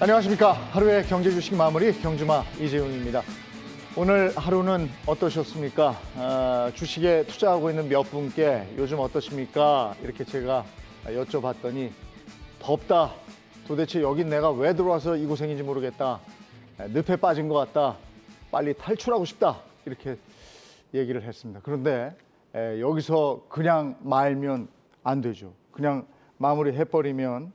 안녕하십니까. 하루의 경제 주식 마무리 경주마 이재용입니다. 오늘 하루는 어떠셨습니까? 주식에 투자하고 있는 몇 분께 요즘 어떠십니까? 이렇게 제가 여쭤봤더니 덥다. 도대체 여긴 내가 왜 들어와서 이 고생인지 모르겠다. 늪에 빠진 것 같다. 빨리 탈출하고 싶다. 이렇게 얘기를 했습니다. 그런데 여기서 그냥 말면 안 되죠. 그냥 마무리해버리면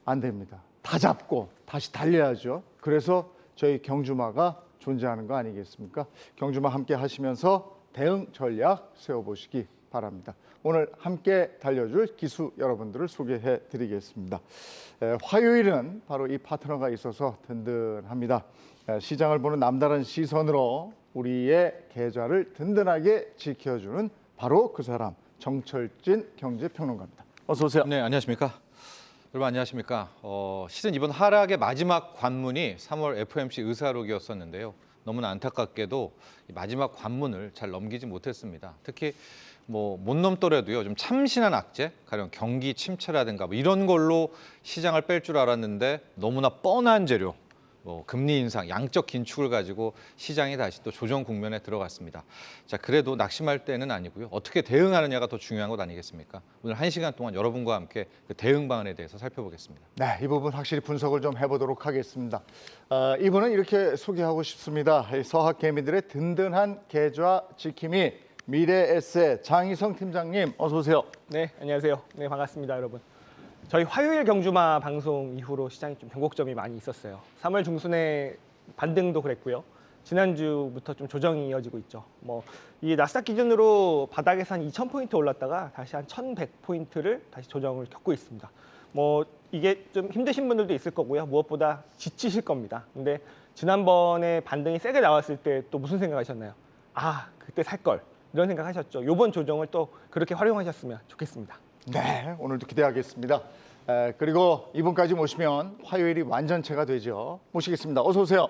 안 됩니다. 다 잡고 다시 달려야죠. 그래서 저희 경주마가 존재하는 거 아니겠습니까? 경주마 함께 하시면서 대응 전략 세워보시기 바랍니다. 오늘 함께 달려줄 기수 여러분들을 소개해 드리겠습니다. 화요일은 바로 이 파트너가 있어서 든든합니다. 시장을 보는 남다른 시선으로 우리의 계좌를 든든하게 지켜주는 바로 그 사람, 정철진 경제평론가입니다. 어서 오세요. 네, 안녕하십니까. 여러분 안녕하십니까. 시즌 이번 하락의 마지막 관문이 3월 FOMC 의사록이었었는데요. 너무나 안타깝게도 마지막 관문을 잘 넘기지 못했습니다. 특히 못 넘더라도요, 좀 참신한 악재, 가령 경기 침체라든가 이런 걸로 시장을 뺄 줄 알았는데 너무나 뻔한 재료, 금리 인상, 양적 긴축을 가지고 시장이 다시 또 조정 국면에 들어갔습니다. 자, 그래도 낙심할 때는 아니고요. 어떻게 대응하느냐가 더 중요한 것 아니겠습니까? 오늘 1시간 동안 여러분과 함께 그 대응 방안에 대해서 살펴보겠습니다. 네, 이 부분 확실히 분석을 좀 해보도록 하겠습니다. 이분은 이렇게 소개하고 싶습니다. 서학 개미들의 든든한 계좌 지킴이 미래에셋 장희성 팀장님, 어서 오세요. 네, 안녕하세요. 네, 반갑습니다, 여러분. 저희 화요일 경주마 방송 이후로 시장이 좀 변곡점이 많이 있었어요. 3월 중순에 반등도 그랬고요. 지난주부터 좀 조정이 이어지고 있죠. 이 나스닥 기준으로 바닥에서 한 2,000포인트 올랐다가 다시 한 1,100포인트를 다시 조정을 겪고 있습니다. 이게 좀 힘드신 분들도 있을 거고요. 무엇보다 지치실 겁니다. 근데 지난번에 반등이 세게 나왔을 때 또 무슨 생각하셨나요? 아, 그때 살 걸. 이런 생각하셨죠. 이번 조정을 또 그렇게 활용하셨으면 좋겠습니다. 네, 오늘도 기대하겠습니다. 그리고 이분까지 모시면 화요일이 완전체가 되죠. 모시겠습니다. 어서 오세요.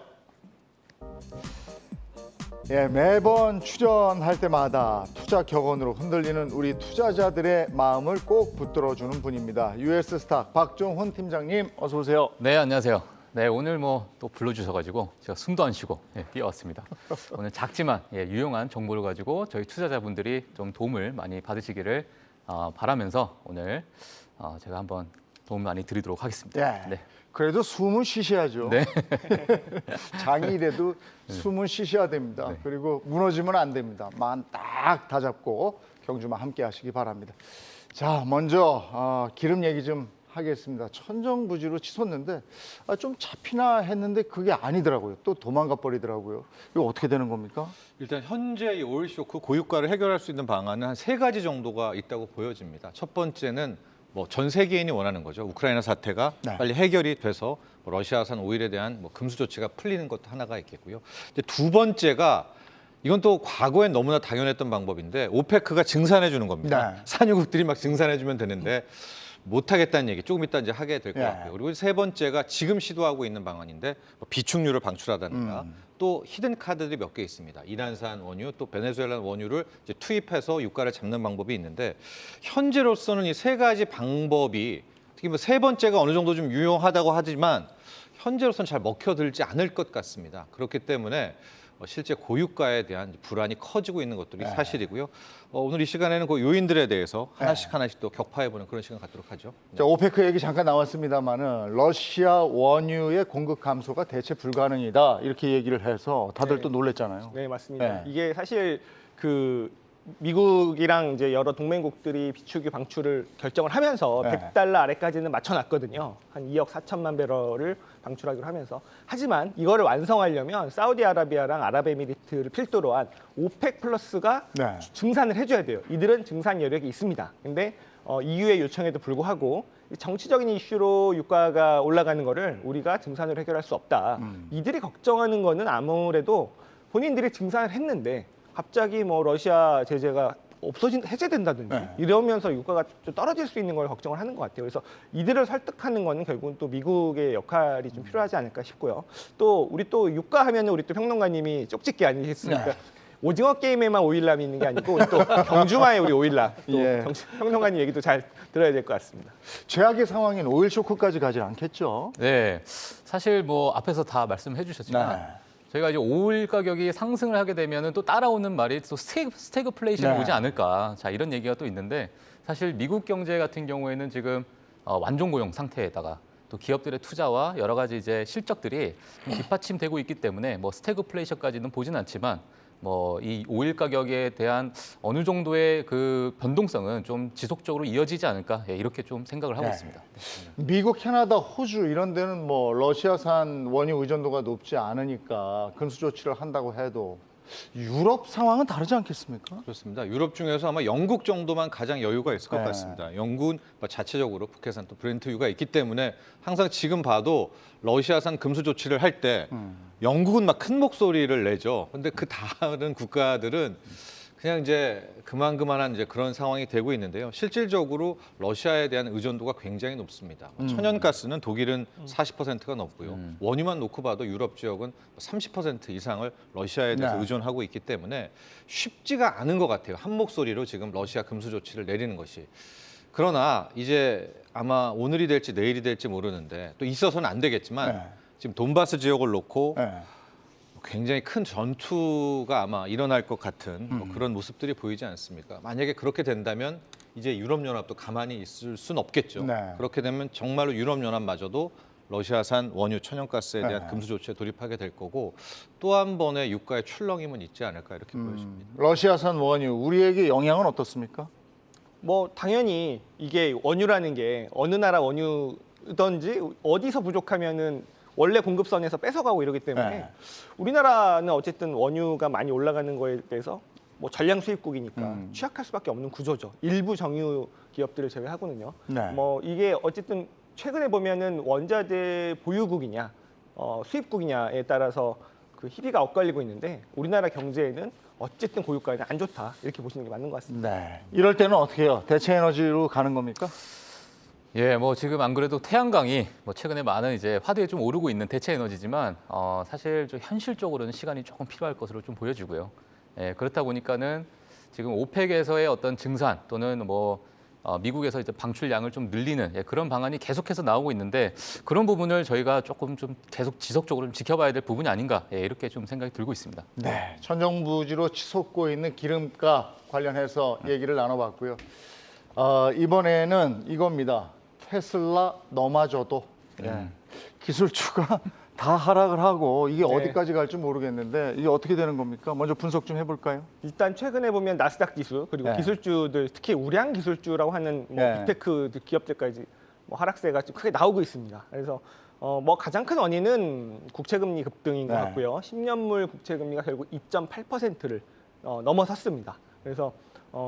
예, 매번 출연할 때마다 투자 격언으로 흔들리는 우리 투자자들의 마음을 꼭 붙들어주는 분입니다. US 스탁 박종훈 팀장님, 어서 오세요. 네, 안녕하세요. 네, 오늘 또 불러주셔가지고 제가 숨도 안 쉬고 뛰어왔습니다. 오늘 작지만 유용한 정보를 가지고 저희 투자자분들이 좀 도움을 많이 받으시기를 바라면서 오늘 제가 한번 도움 많이 드리도록 하겠습니다. 네. 그래도 숨은 쉬셔야죠. 네. 장이라도 숨은 쉬셔야 됩니다. 네. 그리고 무너지면 안 됩니다. 만 딱 다 잡고 경주마 함께 하시기 바랍니다. 자, 먼저 기름 얘기 좀 하겠습니다. 천정부지로 치솟는데 좀 잡히나 했는데 그게 아니더라고요. 또 도망가 버리더라고요. 이거 어떻게 되는 겁니까? 일단 현재 이 오일 쇼크 고유가를 해결할 수 있는 방안은 한 3가지 정도가 있다고 보여집니다. 첫 번째는 전 세계인이 원하는 거죠. 우크라이나 사태가 네. 빨리 해결이 돼서 러시아산 오일에 대한 금수 조치가 풀리는 것도 하나가 있겠고요. 이제 두 번째가 이건 또 과거엔 너무나 당연했던 방법인데 오페크가 증산해 주는 겁니다. 네. 산유국들이 막 증산해 주면 되는데 못하겠다는 얘기 조금 이따 이제 하게 될 것 같고요. 그리고 세 번째가 지금 시도하고 있는 방안인데 비축유를 방출하다든가 또 히든 카드들이 몇 개 있습니다. 이란산 원유 또 베네수엘라 원유를 이제 투입해서 유가를 잡는 방법이 있는데 현재로서는 이 3가지 방법이 특히 세 번째가 어느 정도 좀 유용하다고 하지만 현재로서는 잘 먹혀들지 않을 것 같습니다. 그렇기 때문에 실제 고유가에 대한 불안이 커지고 있는 것들이 사실이고요. 오늘 이 시간에는 그 요인들에 대해서 하나씩 또 격파해보는 그런 시간 갖도록 하죠. 자, 오페크 얘기 잠깐 나왔습니다만은 러시아 원유의 공급 감소가 대체 불가능이다 이렇게 얘기를 해서 다들 또 놀랬잖아요. 네, 맞습니다. 네. 이게 사실 미국이랑 이제 여러 동맹국들이 비축유 방출을 결정을 하면서 네. $100 아래까지는 맞춰놨거든요. 한 2억 4천만 배럴을 방출하기로 하면서. 하지만 이거를 완성하려면 사우디아라비아랑 아랍에미리트를 필두로 한 오펙 플러스가 네. 증산을 해줘야 돼요. 이들은 증산 여력이 있습니다. 근데 EU의 요청에도 불구하고 정치적인 이슈로 유가가 올라가는 거를 우리가 증산으로 해결할 수 없다. 이들이 걱정하는 거는 아무래도 본인들이 증산을 했는데 갑자기 러시아 제재가 해제된다든지 이러면서 유가가 좀 떨어질 수 있는 걸 걱정을 하는 것 같아요. 그래서 이들을 설득하는 거는 결국은 또 미국의 역할이 좀 필요하지 않을까 싶고요. 또 우리 또 유가 하면은 우리 또 평론가님이 쪽집게 아니겠습니까? 오징어 게임에만 오일남이 있는 게 아니고 또 경주마에 우리 오일남 또 예. 평론가님 얘기도 잘 들어야 될 것 같습니다. 최악의 상황인 오일 쇼크까지 가지 않겠죠? 네, 사실 뭐 앞에서 다 말씀해 주셨지만 네. 저희가 이제 오일 가격이 상승을 하게 되면은 또 따라오는 말이 또 스태그플레이션이 네. 오지 않을까. 자, 이런 얘기가 또 있는데 사실 미국 경제 같은 경우에는 지금 완전 고용 상태에다가 또 기업들의 투자와 여러 가지 이제 실적들이 좀 뒷받침되고 있기 때문에 뭐 스태그플레이션까지는 보진 않지만 뭐 이 오일 가격에 대한 어느 정도의 그 변동성은 좀 지속적으로 이어지지 않을까 이렇게 좀 생각을 하고 네. 있습니다. 미국, 캐나다, 호주 이런 데는 뭐 러시아산 원유 의존도가 높지 않으니까 금수 조치를 한다고 해도 유럽 상황은 다르지 않겠습니까? 그렇습니다. 유럽 중에서 아마 영국 정도만 가장 여유가 있을 것 네. 같습니다. 영국은 자체적으로 북해산 또 브렌트유가 있기 때문에 항상 지금 봐도 러시아산 금수 조치를 할 때 영국은 막 큰 목소리를 내죠. 근데 그 다른 국가들은 그냥 이제 그만한 이제 그런 상황이 되고 있는데요. 실질적으로 러시아에 대한 의존도가 굉장히 높습니다. 천연가스는 독일은 40%가 넘고요. 원유만 놓고 봐도 유럽 지역은 30% 이상을 러시아에 대해서 네. 의존하고 있기 때문에 쉽지가 않은 것 같아요. 한 목소리로 지금 러시아 금수 조치를 내리는 것이. 그러나 이제 아마 오늘이 될지 내일이 될지 모르는데 또 있어서는 안 되겠지만 네. 지금 돈바스 지역을 놓고 네. 굉장히 큰 전투가 아마 일어날 것 같은 뭐 그런 모습들이 보이지 않습니까? 만약에 그렇게 된다면 이제 유럽연합도 가만히 있을 순 없겠죠. 네. 그렇게 되면 정말로 유럽연합마저도 러시아산 원유 천연가스에 대한 네. 금수 조치에 돌입하게 될 거고 또 한 번의 유가의 출렁임은 있지 않을까 이렇게 보여집니다. 러시아산 원유 우리에게 영향은 어떻습니까? 뭐 당연히 이게 원유라는 게 어느 나라 원유든지 어디서 부족하면은 원래 공급선에서 뺏어가고 이러기 때문에 네. 우리나라는 어쨌든 원유가 많이 올라가는 거에 대해서 뭐 전량 수입국이니까 취약할 수밖에 없는 구조죠. 일부 정유 기업들을 제외하고는요. 네. 뭐 이게 어쨌든 최근에 보면은 원자재 보유국이냐 수입국이냐에 따라서 그 희비가 엇갈리고 있는데 우리나라 경제에는 어쨌든 고유가는 안 좋다 이렇게 보시는 게 맞는 것 같습니다. 네. 이럴 때는 어떻게 해요? 대체 에너지로 가는 겁니까? 예, 뭐 지금 안 그래도 태양광이 뭐 최근에 많은 이제 화두에 좀 오르고 있는 대체 에너지지만 사실 좀 현실적으로는 시간이 조금 필요할 것으로 좀 보여지고요. 예, 그렇다 보니까는 지금 오펙에서의 어떤 증산 또는 뭐 미국에서 이제 방출량을 좀 늘리는 그런 방안이 계속해서 나오고 있는데 그런 부분을 저희가 조금 좀 계속 지속적으로 좀 지켜봐야 될 부분이 아닌가 이렇게 좀 생각이 들고 있습니다. 네. 천정부지로 치솟고 있는 기름값 관련해서 얘기를 나눠봤고요. 이번에는 이겁니다. 테슬라 너마저도 기술주가 다 하락을 하고 이게 네. 어디까지 갈지 모르겠는데 이게 어떻게 되는 겁니까? 먼저 분석 좀 해볼까요? 일단 최근에 보면 나스닥 지수 그리고 네. 기술주들 특히 우량 기술주라고 하는 뭐 네. 빅테크 기업들까지 뭐 하락세가 좀 크게 나오고 있습니다. 그래서 뭐 가장 큰 원인은 국채금리 급등인 것 네. 같고요. 10년물 국채금리가 결국 2.8%를 넘어섰습니다. 그래서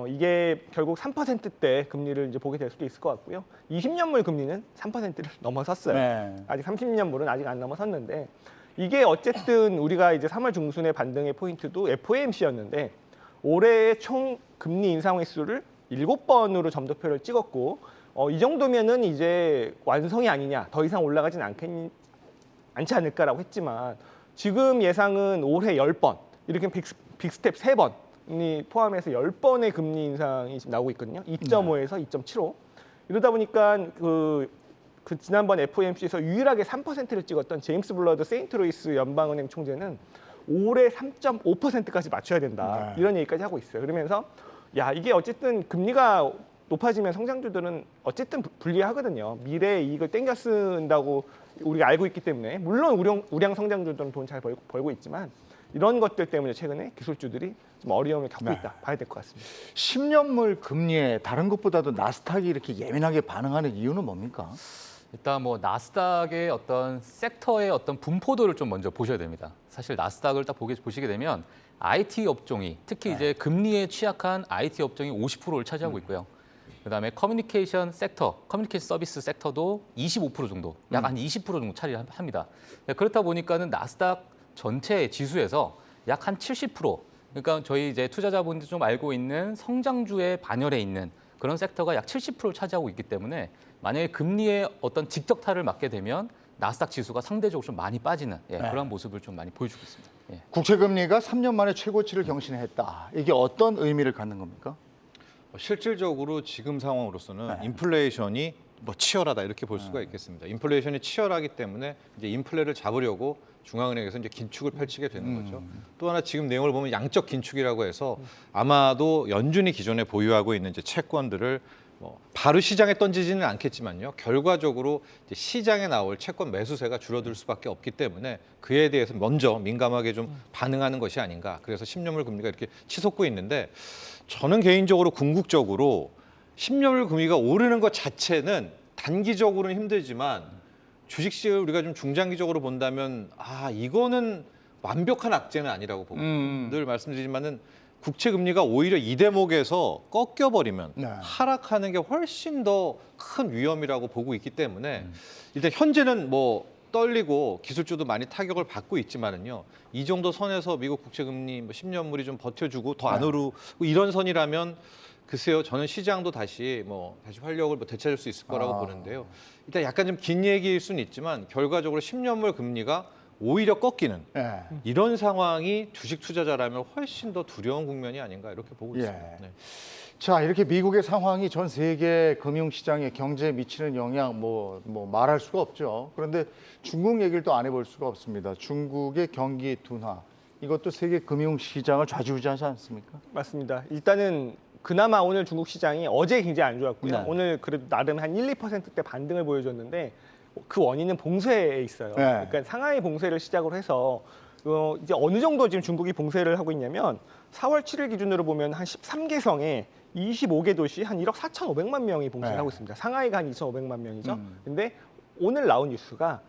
이게 결국 3%대 금리를 이제 보게 될 수도 있을 것 같고요. 20년물 금리는 3%를 넘어섰어요. 네. 아직 30년물은 아직 안 넘어섰는데 이게 어쨌든 우리가 이제 3월 중순의 반등의 포인트도 FOMC였는데 올해의 총 금리 인상 횟수를 7번으로 점도표를 찍었고 이 정도면은 이제 완성이 아니냐 더 이상 올라가진 않지 않을까라고 했지만 지금 예상은 올해 10번 이렇게 빅스텝 3번이 포함해서 10번의 금리 인상이 지금 나오고 있거든요. 2.5에서 2.75 이러다 보니까 그 지난번 FOMC에서 유일하게 3%를 찍었던 제임스 블러드 세인트로이스 연방은행 총재는 올해 3.5%까지 맞춰야 된다. 네. 이런 얘기까지 하고 있어요. 그러면서 야 이게 어쨌든 금리가 높아지면 성장주들은 어쨌든 불리하거든요. 미래의 이익을 땡겨 쓴다고 우리가 알고 있기 때문에 물론 우량 성장주들은 돈 잘 벌고 있지만 이런 것들 때문에 최근에 기술주들이 좀 어려움을 겪고 있다 봐야 될 것 같습니다. 10년물 금리에 다른 것보다도 나스닥이 이렇게 예민하게 반응하는 이유는 뭡니까? 일단 뭐 나스닥의 어떤 섹터의 어떤 분포도를 좀 먼저 보셔야 됩니다. 사실 나스닥을 딱 보시게 되면 IT 업종이 특히 이제 금리에 취약한 IT 업종이 50%를 차지하고 있고요. 그다음에 커뮤니케이션 섹터, 커뮤니케이션 서비스 섹터도 25% 정도, 약 한 20% 정도 차지합니다. 그렇다 보니까는 나스닥 전체 지수에서 약 한 70%, 그러니까 저희 이제 투자자분들 좀 알고 있는 성장주의 반열에 있는 그런 섹터가 약 70%를 차지하고 있기 때문에 만약에 금리의 어떤 직격탄을 맞게 되면 나스닥 지수가 상대적으로 좀 많이 빠지는 네. 그런 모습을 좀 많이 보여주고 있습니다. 예. 국채금리가 3년 만에 최고치를 경신했다. 이게 어떤 의미를 갖는 겁니까? 실질적으로 지금 상황으로서는 네. 인플레이션이 뭐 치열하다 이렇게 볼 수가 있겠습니다. 인플레이션이 치열하기 때문에 이제 인플레를 잡으려고 중앙은행에서 이제 긴축을 펼치게 되는 거죠. 또 하나 지금 내용을 보면 양적 긴축이라고 해서 아마도 연준이 기존에 보유하고 있는 이제 채권들을 뭐 바로 시장에 던지지는 않겠지만요. 결과적으로 이제 시장에 나올 채권 매수세가 줄어들 수밖에 없기 때문에 그에 대해서 먼저 민감하게 좀 반응하는 것이 아닌가. 그래서 10년물 금리가 이렇게 치솟고 있는데 저는 개인적으로 궁극적으로 10년물 금리가 오르는 것 자체는 단기적으로는 힘들지만 주식시장을 우리가 좀 중장기적으로 본다면 이거는 완벽한 악재는 아니라고 보고 늘 말씀드리지만은 국채 금리가 오히려 이 대목에서 꺾여버리면 네. 하락하는 게 훨씬 더 큰 위험이라고 보고 있기 때문에 일단 현재는 뭐 떨리고 기술주도 많이 타격을 받고 있지만은요. 이 정도 선에서 미국 국채 금리 10년물이 좀 버텨주고 더 안 오르고 이런 선이라면 글쎄요. 저는 시장도 다시 활력을 되찾을 수 있을 거라고 보는데요. 일단 약간 좀 긴 얘기일 수는 있지만 결과적으로 10년물 금리가 오히려 꺾이는 네. 이런 상황이 주식 투자자라면 훨씬 더 두려운 국면이 아닌가 이렇게 보고 예. 있습니다. 네. 자, 이렇게 미국의 상황이 전 세계 금융시장에 경제에 미치는 영향 말할 수가 없죠. 그런데 중국 얘기를 또 안 해볼 수가 없습니다. 중국의 경기 둔화. 이것도 세계 금융시장을 좌지우지하지 않습니까? 맞습니다. 일단은 그나마 오늘 중국 시장이 어제 굉장히 안 좋았고요. 네. 오늘 그래도 나름 한 1, 2%대 반등을 보여줬는데 그 원인은 봉쇄에 있어요. 네. 그러니까 상하이 봉쇄를 시작으로 해서 이제 어느 정도 지금 중국이 봉쇄를 하고 있냐면 4월 7일 기준으로 보면 한 13개성에 25개 도시 한 1억 4,500만 명이 봉쇄를 네. 하고 있습니다. 상하이가 한 2,500만 명이죠. 근데 오늘 나온 뉴스가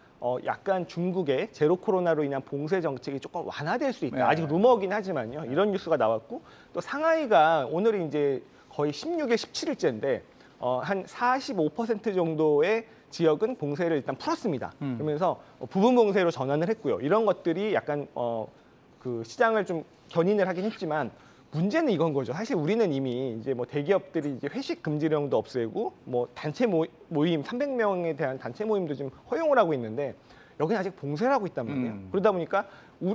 약간 중국의 제로 코로나로 인한 봉쇄 정책이 조금 완화될 수 있다. 네. 아직 루머긴 하지만요. 이런 뉴스가 나왔고 또 상하이가 오늘이 이제 거의 16일, 17일째인데 한 45% 정도의 지역은 봉쇄를 일단 풀었습니다. 그러면서 부분 봉쇄로 전환을 했고요. 이런 것들이 약간 그 시장을 좀 견인을 하긴 했지만 문제는 이건 거죠. 사실 우리는 이미 이제 뭐 대기업들이 이제 회식 금지령도 없애고 뭐 단체 모임 300명에 대한 단체 모임도 지금 허용을 하고 있는데 여기는 아직 봉쇄를 하고 있단 말이에요. 그러다 보니까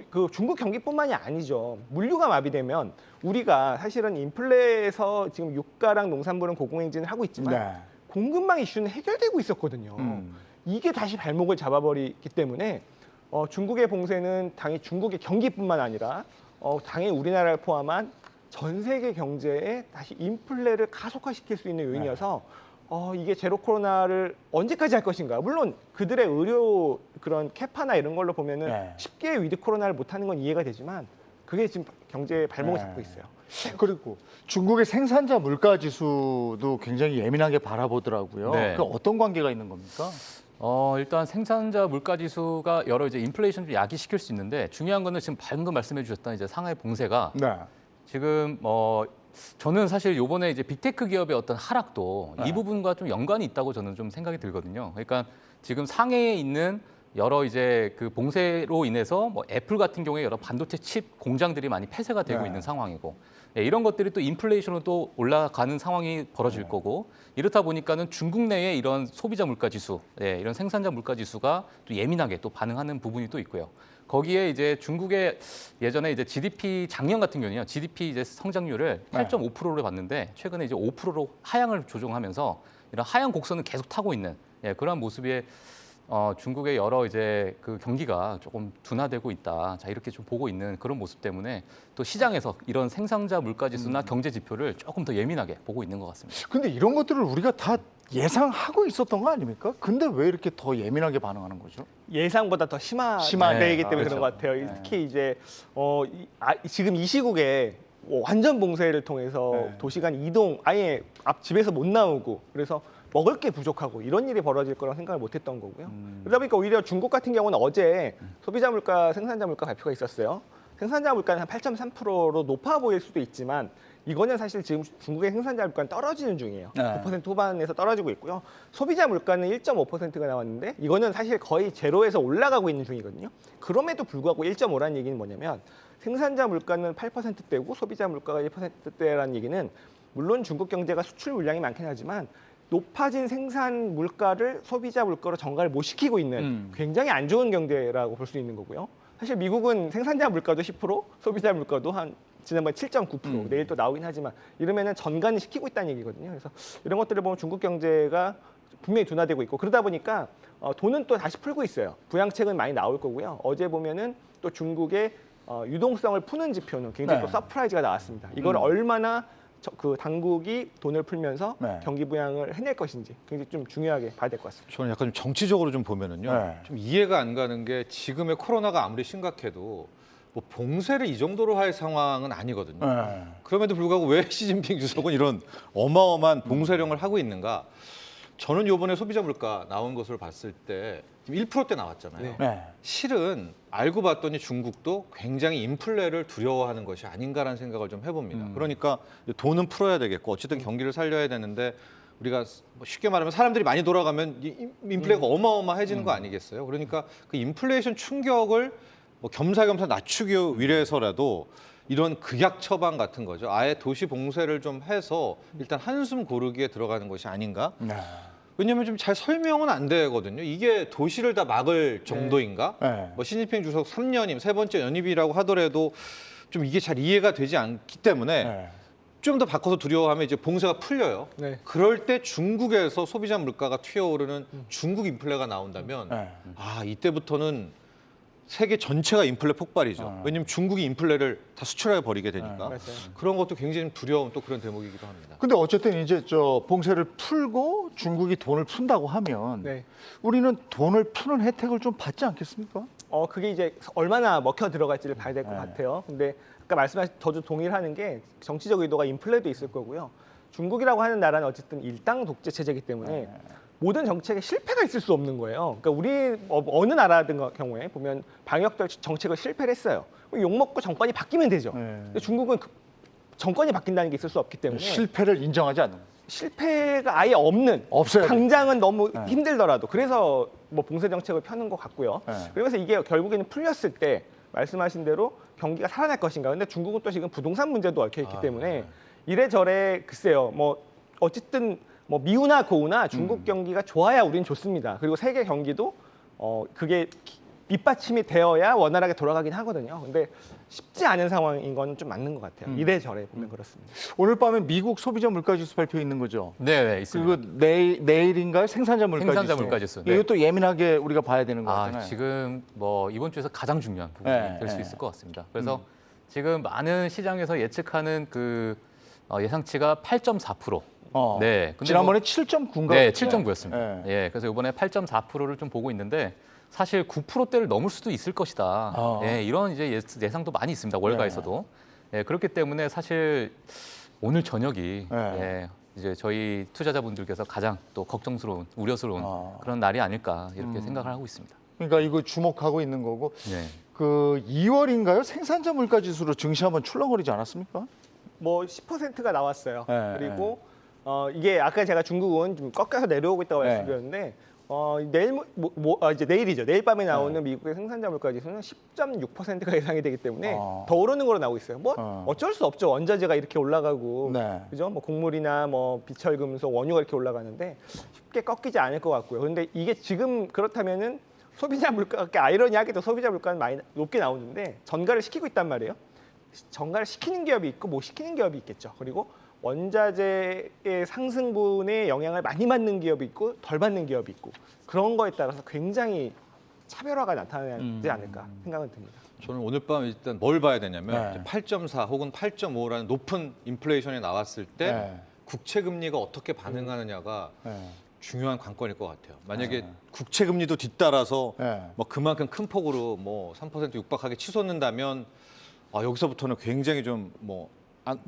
그 중국 경기뿐만이 아니죠. 물류가 마비되면 우리가 사실은 인플레에서 지금 유가랑 농산물은 고공행진을 하고 있지만 네. 공급망 이슈는 해결되고 있었거든요. 이게 다시 발목을 잡아버리기 때문에 중국의 봉쇄는 당연히 중국의 경기뿐만 아니라 당연히 우리나라를 포함한 전 세계 경제에 다시 인플레를 가속화시킬 수 있는 요인이어서 이게 제로 코로나를 언제까지 할 것인가. 물론 그들의 의료 그런 캐파나 이런 걸로 보면은 네. 쉽게 위드 코로나를 못하는 건 이해가 되지만 그게 지금 경제의 발목을 네. 잡고 있어요. 그리고 중국의 생산자 물가 지수도 굉장히 예민하게 바라보더라고요. 네. 그 어떤 관계가 있는 겁니까? 일단 생산자 물가 지수가 여러 이제 인플레이션 좀 야기시킬 수 있는데 중요한 거는 지금 방금 말씀해 주셨던 이제 상하이 봉쇄가 네. 지금 저는 사실 요번에 이제 빅테크 기업의 어떤 하락도 네. 이 부분과 좀 연관이 있다고 저는 좀 생각이 들거든요. 그러니까 지금 상해에 있는 여러 이제 그 봉쇄로 인해서 뭐 애플 같은 경우에 여러 반도체 칩 공장들이 많이 폐쇄가 되고 네. 있는 상황이고 이런 것들이 또 인플레이션으로 또 올라가는 상황이 벌어질 거고 이렇다 보니까는 중국 내에 이런 소비자 물가 지수, 이런 생산자 물가 지수가 또 예민하게 또 반응하는 부분이 또 있고요. 거기에 이제 중국의 예전에 이제 GDP 작년 같은 경우는요, GDP 이제 성장률을 8.5%로 봤는데 최근에 이제 5%로 하향을 조정하면서 이런 하향 곡선을 계속 타고 있는 그런 모습에 중국의 여러 이제 그 경기가 조금 둔화되고 있다. 자, 이렇게 좀 보고 있는 그런 모습 때문에 또 시장에서 이런 생산자 물가 지수나 경제 지표를 조금 더 예민하게 보고 있는 것 같습니다. 근데 이런 것들을 우리가 다 예상하고 있었던 거 아닙니까? 근데 왜 이렇게 더 예민하게 반응하는 거죠? 예상보다 더 심하기 심하게. 때문에 그렇죠. 그런 것 같아요. 특히 이제 지금 이 시국에 완전 봉쇄를 통해서 도시간 이동 아예 앞 집에서 못 나오고 그래서 먹을 게 부족하고 이런 일이 벌어질 거라고 생각을 못했던 거고요. 그러다 보니까 오히려 중국 같은 경우는 어제 소비자 물가, 생산자 물가 발표가 있었어요. 생산자 물가는 한 8.3%로 높아 보일 수도 있지만 이거는 사실 지금 중국의 생산자 물가는 떨어지는 중이에요. 네. 9% 후반에서 떨어지고 있고요. 소비자 물가는 1.5%가 나왔는데 이거는 사실 거의 제로에서 올라가고 있는 중이거든요. 그럼에도 불구하고 1.5라는 얘기는 뭐냐면 생산자 물가는 8%대고 소비자 물가가 1%대라는 얘기는 물론 중국 경제가 수출 물량이 많긴 하지만 높아진 생산 물가를 소비자 물가로 전가를 못 시키고 있는 굉장히 안 좋은 경제라고 볼 수 있는 거고요. 사실 미국은 생산자 물가도 10%, 소비자 물가도 한 지난번에 7.9%, 내일 또 나오긴 하지만 이러면은 전가는 시키고 있다는 얘기거든요. 그래서 이런 것들을 보면 중국 경제가 분명히 둔화되고 있고 그러다 보니까 돈은 또 다시 풀고 있어요. 부양책은 많이 나올 거고요. 어제 보면은 또 중국의 유동성을 푸는 지표는 굉장히 네. 또 서프라이즈가 나왔습니다. 이걸 얼마나 그 당국이 돈을 풀면서 네. 경기 부양을 해낼 것인지 굉장히 좀 중요하게 봐야 될 것 같습니다. 저는 약간 좀 정치적으로 좀 보면은요. 네. 좀 이해가 안 가는 게 지금의 코로나가 아무리 심각해도 뭐 봉쇄를 이 정도로 할 상황은 아니거든요. 네. 그럼에도 불구하고 왜 시진핑 주석은 이런 어마어마한 봉쇄령을 하고 있는가? 저는 이번에 소비자 물가 나온 것을 봤을 때 지금 1%대 나왔잖아요. 네. 네. 실은 알고 봤더니 중국도 굉장히 인플레를 두려워하는 것이 아닌가라는 생각을 좀 해봅니다. 그러니까 돈은 풀어야 되겠고 어쨌든 경기를 살려야 되는데 우리가 뭐 쉽게 말하면 사람들이 많이 돌아가면 이 인플레가 어마어마해지는 거 아니겠어요? 그러니까 그 인플레이션 충격을 뭐 겸사겸사 낮추기 위해서라도 이런 극약 처방 같은 거죠. 아예 도시 봉쇄를 좀 해서 일단 한숨 고르기에 들어가는 것이 아닌가? 네. 왜냐하면 좀 잘 설명은 안 되거든요. 이게 도시를 다 막을 정도인가? 네. 뭐 시진핑 주석 3년임, 세 번째 연임이라고 하더라도 좀 이게 잘 이해가 되지 않기 때문에 네. 좀 더 바꿔서 두려워하면 이제 봉쇄가 풀려요. 네. 그럴 때 중국에서 소비자 물가가 튀어오르는 중국 인플레가 나온다면 네. 아 이때부터는 세계 전체가 인플레 폭발이죠. 왜냐하면 중국이 인플레를 다 수출해 버리게 되니까 맞아요. 그런 것도 굉장히 두려운 또 그런 대목이기도 합니다. 근데 어쨌든 이제 저 봉쇄를 풀고 중국이 돈을 푼다고 하면 네. 우리는 돈을 푸는 혜택을 좀 받지 않겠습니까? 그게 이제 얼마나 먹혀 들어갈지를 봐야 될 것 네. 같아요. 근데 아까 말씀하신 저도 동의를 하는 게 정치적 의도가 인플레도 있을 거고요. 중국이라고 하는 나라는 어쨌든 일당 독재 체제이기 때문에 모든 정책에 실패가 있을 수 없는 거예요. 그러니까 우리 어느 나라든 경우에 보면 방역 정책을 실패를 했어요. 욕 먹고 정권이 바뀌면 되죠. 네. 근데 중국은 정권이 바뀐다는 게 있을 수 없기 때문에 실패를 인정하지 않는 거예요. 실패가 아예 없는 없어야 당장은 너무 네. 힘들더라도 그래서 뭐 봉쇄 정책을 펴는 것 같고요. 네. 그러면서 이게 결국에는 풀렸을 때 말씀하신 대로 경기가 살아날 것인가. 근데 중국은 또 지금 부동산 문제도 얽혀 있기 때문에 이래저래 글쎄요. 뭐 어쨌든 뭐 미우나 고우나 중국 경기가 좋아야 우리는 좋습니다. 그리고 세계 경기도 그게 밑받침이 되어야 원활하게 돌아가긴 하거든요. 근데 쉽지 않은 상황인 건 좀 맞는 것 같아요. 이래저래 보면 그렇습니다. 오늘 밤에 미국 소비자 물가지수 발표 있는 거죠. 네, 네, 있습니다. 그리고 내일인가요? 생산자 물가지수. 생산자 물가지수. 네. 이것도 예민하게 우리가 봐야 되는 거잖아요. 지금 뭐 이번 주에서 가장 중요한 부분이 네, 될 수 네. 있을 것 같습니다. 그래서 지금 많은 시장에서 예측하는 그 예상치가 8.4%. 네. 근데 지난번에 7.9인가? 네, 7.9였습니다. 네. 예, 그래서 이번에 8.4%를 좀 보고 있는데 사실 9%대를 넘을 수도 있을 것이다. 예, 이런 이제 예상도 많이 있습니다. 월가에서도. 예, 그렇기 때문에 사실 오늘 저녁이 예, 이제 저희 투자자분들께서 가장 또 걱정스러운, 우려스러운 그런 날이 아닐까 이렇게 생각을 하고 있습니다. 그러니까 이거 주목하고 있는 거고. 네. 그 2월인가요? 생산자 물가지수로 증시 한번 출렁거리지 않았습니까? 뭐 10%가 나왔어요. 네, 그리고 이게 아까 제가 중국은 좀 꺾여서 내려오고 있다고 네. 말씀드렸는데 내일 이제 내일이죠. 내일 밤에 나오는 미국의 생산자 물가지수는 10.6%가 예상이 되기 때문에 더 오르는 걸로 나오고 있어요. 뭐 어쩔 수 없죠. 원자재가 이렇게 올라가고 네. 그죠? 뭐 곡물이나 뭐 비철금속, 원유가 이렇게 올라가는데 쉽게 꺾이지 않을 것 같고요. 그런데 이게 지금 그렇다면은 소비자 물가가 아이러니하게도 소비자 물가는 많이 높게 나오는데 전가를 시키고 있단 말이에요. 전가를 시키는 기업이 있고 못 시키는 기업이 있겠죠. 그리고 원자재의 상승분에 영향을 많이 받는 기업이 있고 덜 받는 기업이 있고 그런 거에 따라서 굉장히 차별화가 나타나지 않을까 생각은 듭니다. 저는 오늘 밤 일단 뭘 봐야 되냐면 네. 8.4 혹은 8.5라는 높은 인플레이션이 나왔을 때 네. 국채 금리가 어떻게 반응하느냐가 네. 중요한 관건일 것 같아요. 만약에 국채 금리도 뒤따라서 네. 뭐 그만큼 큰 폭으로 뭐 3% 육박하게 치솟는다면 여기서부터는 굉장히 좀 뭐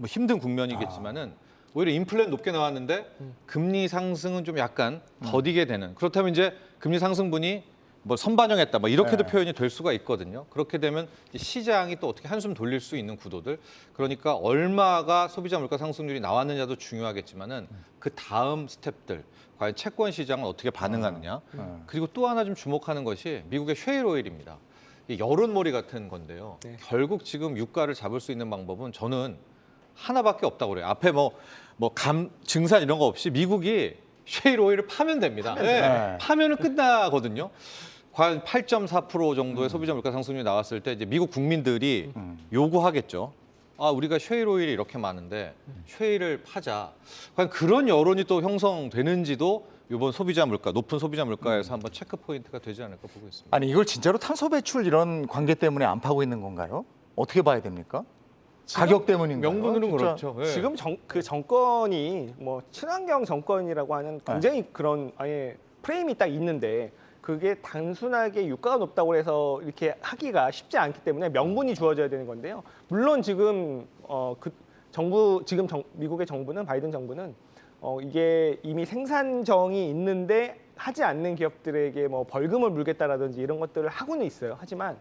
힘든 국면이겠지만은 오히려 인플레는 높게 나왔는데 금리 상승은 좀 약간 더디게 되는. 그렇다면 이제 금리 상승분이 뭐 선반영했다, 뭐 이렇게도 네. 표현이 될 수가 있거든요. 그렇게 되면 이제 시장이 또 어떻게 한숨 돌릴 수 있는 구도들. 그러니까 얼마가 소비자 물가 상승률이 나왔느냐도 중요하겠지만은 그 다음 스텝들, 과연 채권 시장은 어떻게 반응하느냐. 그리고 또 하나 좀 주목하는 것이 미국의 쉐일 오일입니다. 이 여론몰이 같은 건데요. 네. 결국 지금 유가를 잡을 수 있는 방법은 저는 하나밖에 없다고 그래요. 앞에 증산 이런 거 없이 미국이 쉐일 오일을 파면 됩니다. 네. 파면은 끝나거든요. 과연 8.4% 정도의 소비자 물가 상승률이 나왔을 때 이제 미국 국민들이 요구하겠죠. 아, 우리가 쉐일 오일이 이렇게 많은데 쉐일을 파자. 과연 그런 여론이 또 형성되는지도 이번 소비자 물가, 높은 소비자 물가에서 한번 체크 포인트가 되지 않을까 보고 있습니다. 아니 이걸 진짜로 탄소 배출 이런 관계 때문에 안 파고 있는 건가요? 어떻게 봐야 됩니까? 가격 때문인가요? 명분으로는 진짜? 그렇죠. 예. 지금 그 정권이 뭐 친환경 정권이라고 하는 굉장히 그런 아예 프레임이 딱 있는데 그게 단순하게 유가가 높다고 해서 이렇게 하기가 쉽지 않기 때문에 명분이 주어져야 되는 건데요. 물론 지금 그 정부 지금 미국의 정부는 바이든 정부는 이게 이미 생산정이 있는데 하지 않는 기업들에게 뭐 벌금을 물겠다라든지 이런 것들을 하고는 있어요. 하지만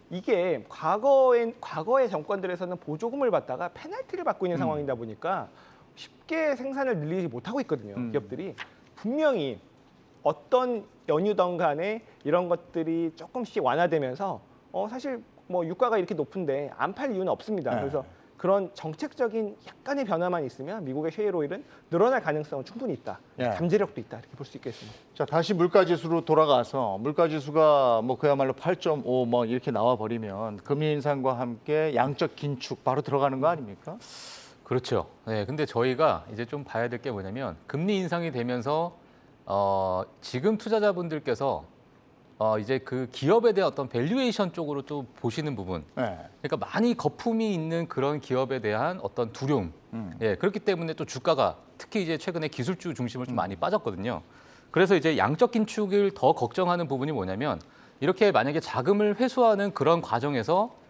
이게 과거의 정권들에서는 보조금을 받다가 페널티를 받고 있는 상황이다 보니까 쉽게 생산을 늘리지 못하고 있거든요. 기업들이 분명히 어떤 연유든 간에 이런 것들이 조금씩 완화되면서 사실 뭐 유가가 이렇게 높은데 안 팔 이유는 없습니다. 네. 그래서 그런 정책적인 약간의 변화만 있으면 미국의 쉐일 오일은 늘어날 가능성은 충분히 있다. 예. 잠재력도 있다. 이렇게 볼 수 있겠습니다. 자, 다시 물가지수로 돌아가서 물가지수가 뭐 그야말로 8.5 뭐 이렇게 나와 버리면 금리 인상과 함께 양적 긴축 바로 들어가는 거 아닙니까? 그렇죠. 네, 근데 저희가 이제 좀 봐야 될 게 뭐냐면 금리 인상이 되면서 지금 투자자분들께서 이제 그 기업에 대한 어떤 밸류에이션 쪽으로 또 보시는 부분. 네. 그러니까 많이 거품이 있는 그런 기업에 대한 어떤 두려움. 예, 그렇기 때문에 또 주가가 특히 이제 최근에 기술주 중심으로 좀 많이 빠졌거든요. 그래서 이제 양적 긴축을 더 걱정하는 부분이 뭐냐면 이렇게 만약에 자금을 회수하는 그런 과정에서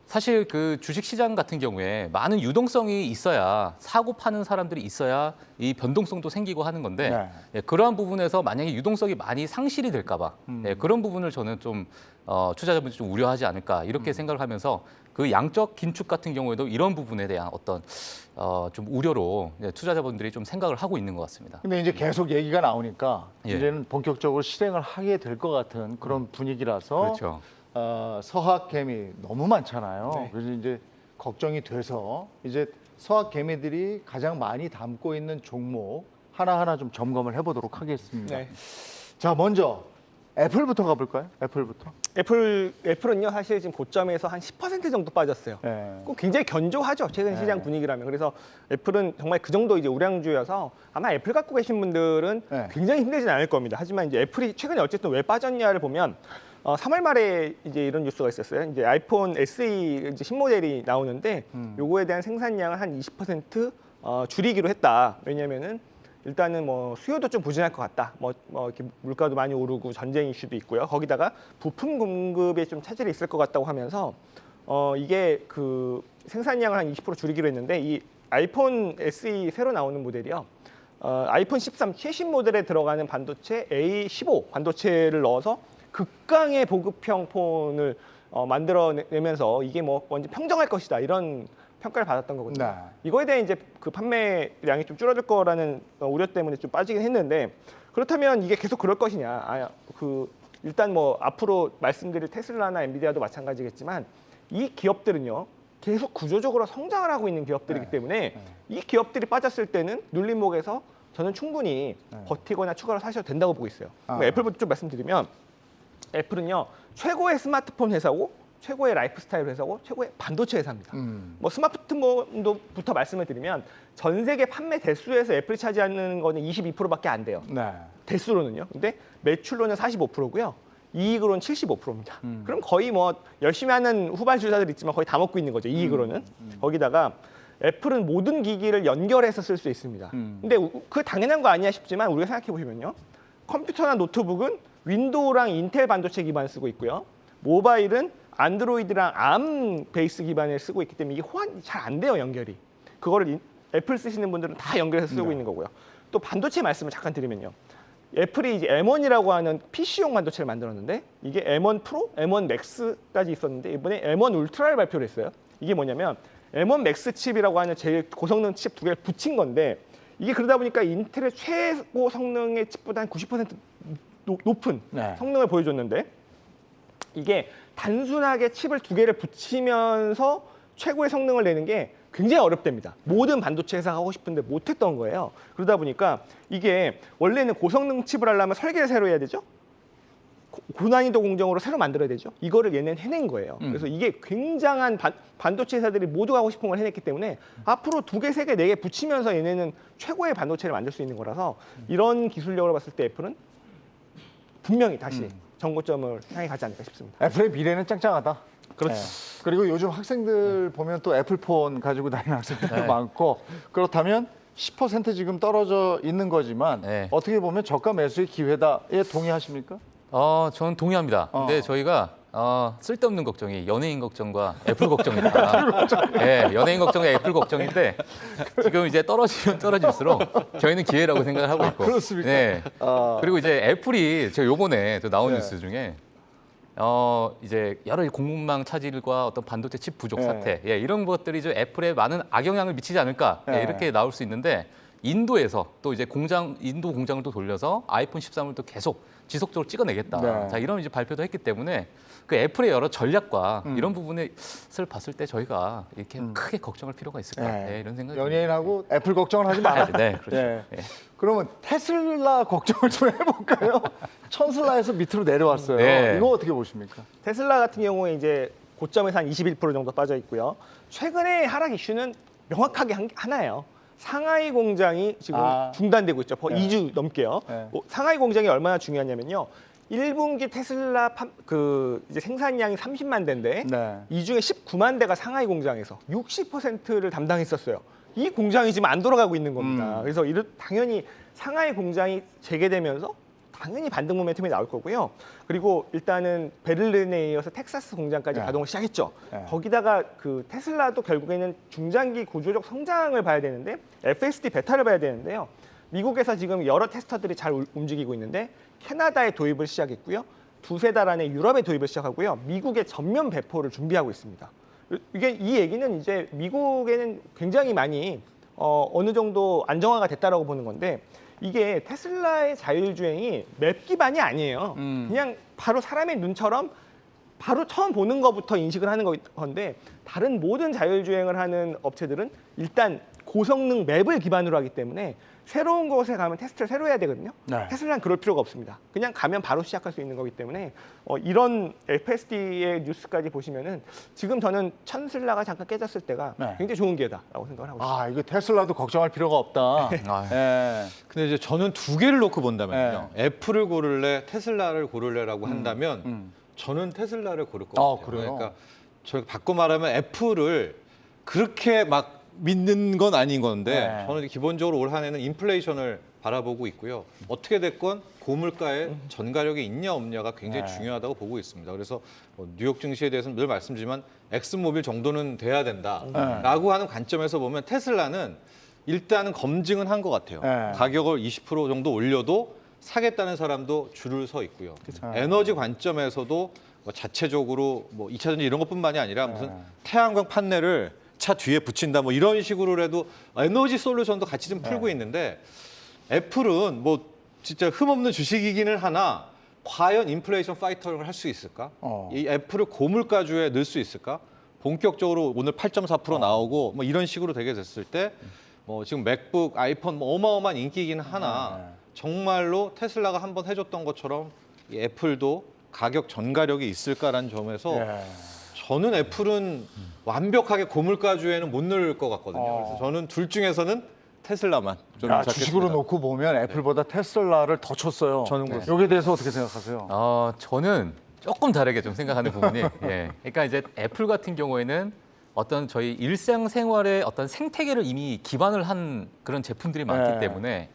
사실 그 주식 시장 같은 경우에 많은 유동성이 있어야 사고 파는 사람들이 있어야 이 변동성도 생기고 하는 건데 네. 예, 그러한 부분에서 만약에 유동성이 많이 상실이 될까 봐 예, 그런 부분을 저는 좀 투자자분들이 좀 우려하지 않을까 이렇게 생각을 하면서 그 양적 긴축 같은 경우에도 이런 부분에 대한 어떤 좀 우려로 예, 투자자분들이 좀 생각을 하고 있는 것 같습니다. 근데 이제 계속 얘기가 나오니까 예. 이제는 본격적으로 실행을 하게 될 것 같은 그런 분위기라서 그렇죠. 서학 개미 너무 많잖아요. 네. 그래서 이제 걱정이 돼서 이제 서학 개미들이 가장 많이 담고 있는 종목 하나하나 좀 점검을 해보도록 하겠습니다. 네. 자, 먼저 애플부터 가볼까요? 애플부터. 애플은요 사실 지금 고점에서 한 10% 정도 빠졌어요. 네. 그럼 굉장히 견조하죠. 최근 네. 시장 분위기라면. 그래서 애플은 정말 그 정도 이제 우량주여서 아마 애플 갖고 계신 분들은 네. 굉장히 힘들진 않을 겁니다. 하지만 이제 애플이 최근에 어쨌든 왜 빠졌냐를 보면 3월 말에 이제 이런 뉴스가 있었어요. 이제 아이폰 SE 이제 신모델이 나오는데 요거에 대한 생산량을 한 20% 줄이기로 했다. 왜냐면은 일단은 뭐 수요도 좀 부진할 것 같다. 뭐 이렇게 물가도 많이 오르고 전쟁 이슈도 있고요. 거기다가 부품 공급에 좀 차질이 있을 것 같다고 하면서 이게 그 생산량을 한 20% 줄이기로 했는데 이 아이폰 SE 새로 나오는 모델이요. 아이폰 13 최신 모델에 들어가는 반도체 A15 반도체를 넣어서 극강의 보급형 폰을 만들어내면서 이게 뭐 완전 평정할 것이다 이런 평가를 받았던 거거든요. 네. 이거에 대해 이제 그 판매량이 좀 줄어들 거라는 우려 때문에 좀 빠지긴 했는데 그렇다면 이게 계속 그럴 것이냐? 일단 뭐 앞으로 말씀드릴 테슬라나 엔비디아도 마찬가지겠지만 이 기업들은요 계속 구조적으로 성장을 하고 있는 기업들이기 때문에 이 기업들이 빠졌을 때는 눌림목에서 저는 충분히 버티거나 추가로 사셔도 된다고 보고 있어요. 애플부터 좀 말씀드리면 애플은요 최고의 스마트폰 회사고 최고의 라이프스타일 회사고 최고의 반도체 회사입니다. 뭐 스마트폰부터 말씀을 드리면 전 세계 판매 대수에서 애플이 차지하는 거는 22%밖에 안 돼요. 네. 대수로는요. 근데 매출로는 45%고요. 이익으로는 75%입니다. 그럼 거의 뭐 열심히 하는 후발주자들 있지만 거의 다 먹고 있는 거죠. 이익으로는. 거기다가 애플은 모든 기기를 연결해서 쓸 수 있습니다. 근데 그 당연한 거 아니야 싶지만 우리가 생각해 보시면요. 컴퓨터나 노트북은 윈도우랑 인텔 반도체 기반을 쓰고 있고요. 모바일은 안드로이드랑 암 베이스 기반을 쓰고 있기 때문에 이게 호환이 잘 안 돼요, 연결이. 그거를 애플 쓰시는 분들은 다 연결해서 쓰고 있는 거고요. 또 반도체 말씀을 잠깐 드리면요. 애플이 이제 M1이라고 하는 PC용 반도체를 만들었는데 이게 M1 프로, M1 맥스까지 있었는데 이번에 M1 울트라를 발표를 했어요. 이게 뭐냐면 M1 맥스 칩이라고 하는 제일 고성능 칩 두 개를 붙인 건데 이게 그러다 보니까 인텔의 최고 성능의 칩보다 한 90% 높은 성능을 보여줬는데 이게 단순하게 칩을 두 개를 붙이면서 최고의 성능을 내는 게 굉장히 어렵답니다. 모든 반도체 회사가 하고 싶은데 못했던 거예요. 그러다 보니까 이게 원래는 고성능 칩을 하려면 설계를 새로 해야 되죠. 고난이도 공정으로 새로 만들어야 되죠. 이거를 얘는 해낸 거예요. 그래서 이게 굉장한 반도체 회사들이 모두 하고 싶은 걸 해냈기 때문에 앞으로 2개, 3개, 4개 붙이면서 얘네는 최고의 반도체를 만들 수 있는 거라서 이런 기술력으로 봤을 때 애플은 분명히 다시 정고점을 향해 가지 않을까 싶습니다. 애플의 미래는 짱짱하다. 그렇죠. 네. 그리고 요즘 학생들 보면 또 애플폰 가지고 다니는 학생들도 네. 많고 그렇다면 10% 지금 떨어져 있는 거지만 네. 어떻게 보면 저가 매수의 기회다에 동의하십니까? 저는 동의합니다. 근데 저희가 쓸데없는 걱정이 연예인 걱정과 애플 걱정이다. 네, 연예인 걱정과 애플 걱정인데 지금 이제 떨어지면 떨어질수록 저희는 기회라고 생각을 하고 있고. 그렇습니까? 네. 그리고 이제 애플이 제가 요번에 나온 네. 뉴스 중에 이제 여러 공급망 차질과 어떤 반도체 칩 부족 네. 사태, 이런 것들이 좀 애플에 많은 악영향을 미치지 않을까 네. 이렇게 나올 수 있는데 인도에서 또 이제 인도 공장을 또 돌려서 아이폰 13을 또 계속 지속적으로 찍어내겠다. 네. 자, 이런 이제 발표도 했기 때문에 그 애플의 여러 전략과 이런 부분을 봤을 때 저희가 이렇게 크게 걱정할 필요가 있을까 네. 이런 생각이 연예인하고 애플 걱정을 하지 마라. 네, 그렇죠. 네. 네. 그러면 테슬라 걱정을 좀 해볼까요? 천슬라에서 밑으로 내려왔어요. 네. 이거 어떻게 보십니까? 테슬라 같은 경우에 이제 고점에서 한 21% 정도 빠져 있고요. 최근에 하락 이슈는 명확하게 하나예요. 상하이 공장이 지금 중단되고 있죠. 네. 2주 넘게요. 네. 상하이 공장이 얼마나 중요하냐면요. 1분기 테슬라 이제 생산량이 30만 대인데 네. 이 중에 19만 대가 상하이 공장에서 60%를 담당했었어요. 이 공장이 지금 안 돌아가고 있는 겁니다. 그래서 당연히 상하이 공장이 재개되면서 당연히 반등 모멘텀이 나올 거고요. 그리고 일단은 베를린에 이어서 텍사스 공장까지 네. 가동을 시작했죠. 네. 거기다가 그 테슬라도 결국에는 중장기 구조적 성장을 봐야 되는데 FSD 베타를 봐야 되는데요. 미국에서 지금 여러 테스터들이 잘 움직이고 있는데 캐나다에 도입을 시작했고요. 2-3달 안에 유럽에 도입을 시작하고요. 미국에 전면 배포를 준비하고 있습니다. 이 얘기는 이제 미국에는 굉장히 많이 어느 정도 안정화가 됐다라고 보는 건데 이게 테슬라의 자율주행이 맵 기반이 아니에요. 그냥 바로 사람의 눈처럼 바로 처음 보는 것부터 인식을 하는 건데 다른 모든 자율주행을 하는 업체들은 일단 고성능 맵을 기반으로 하기 때문에 새로운 곳에 가면 테스트를 새로 해야 되거든요. 네. 테슬라는 그럴 필요가 없습니다. 그냥 가면 바로 시작할 수 있는 거기 때문에 이런 FSD의 뉴스까지 보시면은 지금 저는 천슬라가 잠깐 깨졌을 때가 네. 굉장히 좋은 기회다라고 생각을 하고 있습니다. 이거 테슬라도 걱정할 필요가 없다. 예. 근데 이제 저는 2개를 놓고 본다면요. 애플을 고를래, 테슬라를 고를래라고 한다면 저는 테슬라를 고를 것 같아요. 그래요? 그러니까 저희가 바꿔 말하면 애플을 그렇게 막 믿는 건 아닌 건데 네. 저는 기본적으로 올 한 해는 인플레이션을 바라보고 있고요. 어떻게 됐건 고물가에 전가력이 있냐 없냐가 굉장히 네. 중요하다고 보고 있습니다. 그래서 뉴욕 증시에 대해서는 늘 말씀드리지만 엑슨모빌 정도는 돼야 된다라고 하는 관점에서 보면 테슬라는 일단은 검증은 한 것 같아요. 네. 가격을 20% 정도 올려도 사겠다는 사람도 줄을 서 있고요. 에너지 관점에서도 뭐 자체적으로 뭐 2차 전지 이런 것뿐만이 아니라 무슨 태양광 판넬을 차 뒤에 붙인다 뭐 이런 식으로라도 에너지 솔루션도 같이 좀 풀고 있는데 애플은 뭐 진짜 흠없는 주식이기는 하나 과연 인플레이션 파이터를 할 수 있을까? 이 애플을 고물가주에 넣을 수 있을까? 본격적으로 오늘 8.4% 나오고 뭐 이런 식으로 되게 됐을 때 뭐 지금 맥북, 아이폰 뭐 어마어마한 인기이긴 하나 정말로 테슬라가 한번 해줬던 것처럼 이 애플도 가격 전가력이 있을까라는 점에서 저는 애플은 완벽하게 고물가주에는 못 넣을 것 같거든요. 그래서 저는 둘 중에서는 테슬라만 좀 야, 잡겠습니다. 주식으로 놓고 보면 애플보다 테슬라를 더 쳤어요. 저는 그렇습니다. 여기에 대해서 어떻게 생각하세요? 저는 조금 다르게 좀 생각하는 부분이, 그러니까 이제 애플 같은 경우에는 어떤 저희 일상생활의 어떤 생태계를 이미 기반을 한 그런 제품들이 많기 네. 때문에